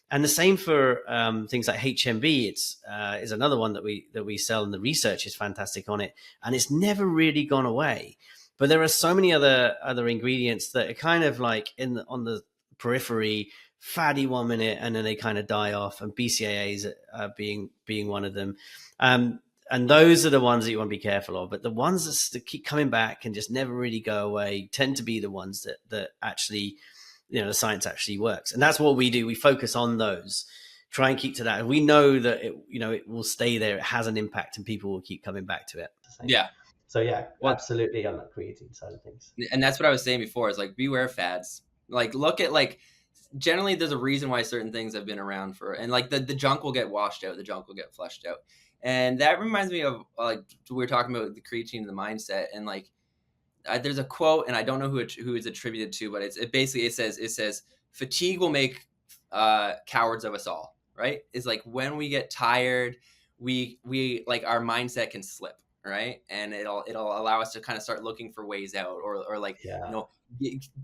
And the same for things like HMB. It's is another one that we sell, and the research is fantastic on it, and it's never really gone away. But there are so many other ingredients that are kind of like on the periphery, fatty 1 minute, and then they kind of die off. And BCAAs being one of them. And those are the ones that you want to be careful of. But the ones that keep coming back and just never really go away tend to be the ones that actually, the science actually works. And that's what we do. We focus on those, try and keep to that. And we know that it will stay there. It has an impact, and people will keep coming back to it. Yeah. So yeah, absolutely on that creatine side of things. And that's what I was saying before, is like, beware fads. Like, look at, like, generally there's a reason why certain things have been around for, and like the junk will get washed out, the junk will get flushed out. And that reminds me of, like, we were talking about the creatine and the mindset, and like, there's a quote, and I don't know who it's attributed to, but it basically says fatigue will make cowards of us all, right? It's like, when we get tired, we like, our mindset can slip, right? And it'll allow us to kind of start looking for ways out, or like,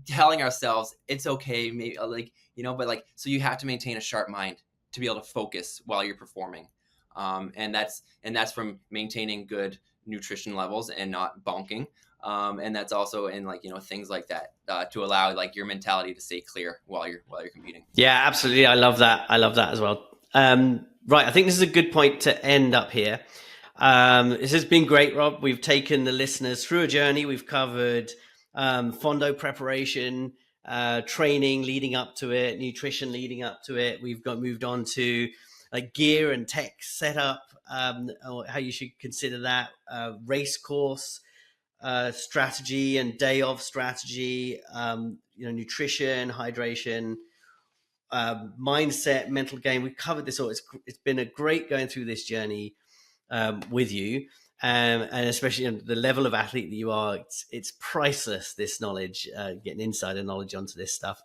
telling ourselves it's okay, maybe, like, but like, so you have to maintain a sharp mind to be able to focus while you're performing. And that's from maintaining good nutrition levels and not bonking. And that's also in, like, things like that, to allow, like, your mentality to stay clear while you're competing. Yeah, absolutely. I love that as well. Right. I think this is a good point to end up here. This has been great, Rob. We've taken the listeners through a journey. We've covered Fondo preparation, training leading up to it, nutrition leading up to it. We've moved on to, like, gear and tech setup, or how you should consider that, race course strategy and day of strategy, nutrition, hydration, mindset, mental game. We've covered this all. It's been a great going through this journey with you, and especially the level of athlete that you are. It's priceless, this knowledge, getting insider knowledge onto this stuff.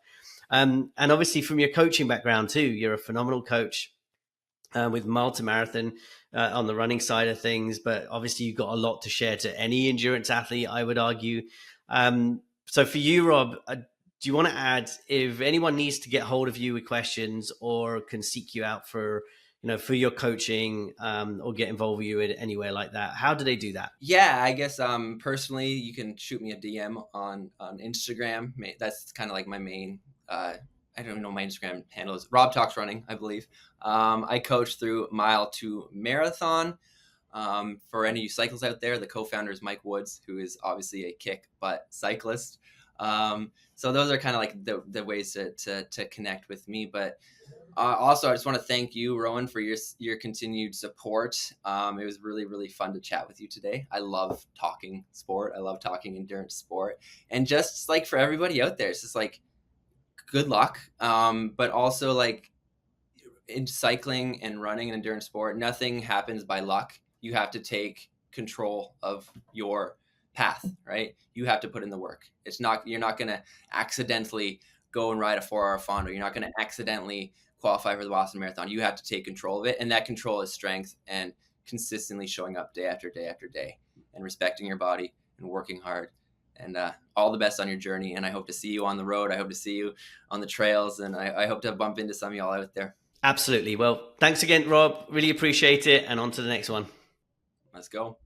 And obviously from your coaching background too, you're a phenomenal coach. With multi-marathon on the running side of things, but obviously you've got a lot to share to any endurance athlete, I would argue. So for you, Rob, do you want to add, if anyone needs to get hold of you with questions or can seek you out for your coaching, or get involved with you in anywhere like that, how do they do that? Yeah, I guess personally, you can shoot me a DM on Instagram. That's kind of like my main I don't know, my Instagram handle is Rob Talks Running, I believe. I coach through mile to marathon. For any of you cyclists out there, the co-founder is Mike Woods, who is obviously a kick butt cyclist. So those are kind of like the ways to connect with me. But also, I just want to thank you, Rowan, for your continued support. It was really, really fun to chat with you today. I love talking sport. I love talking endurance sport. And just like for everybody out there, it's just like, good luck. But also, like, in cycling and running and endurance sport, nothing happens by luck. You have to take control of your path, right? You have to put in the work. You're not going to accidentally go and ride a 4-hour Fondo. You're not going to accidentally qualify for the Boston Marathon. You have to take control of it. And that control is strength and consistently showing up day after day after day, and respecting your body and working hard. And all the best on your journey. And I hope to see you on the road. I hope to see you on the trails. And I hope to bump into some of y'all out there. Absolutely. Well, thanks again, Rob. Really appreciate it. And on to the next one. Let's go.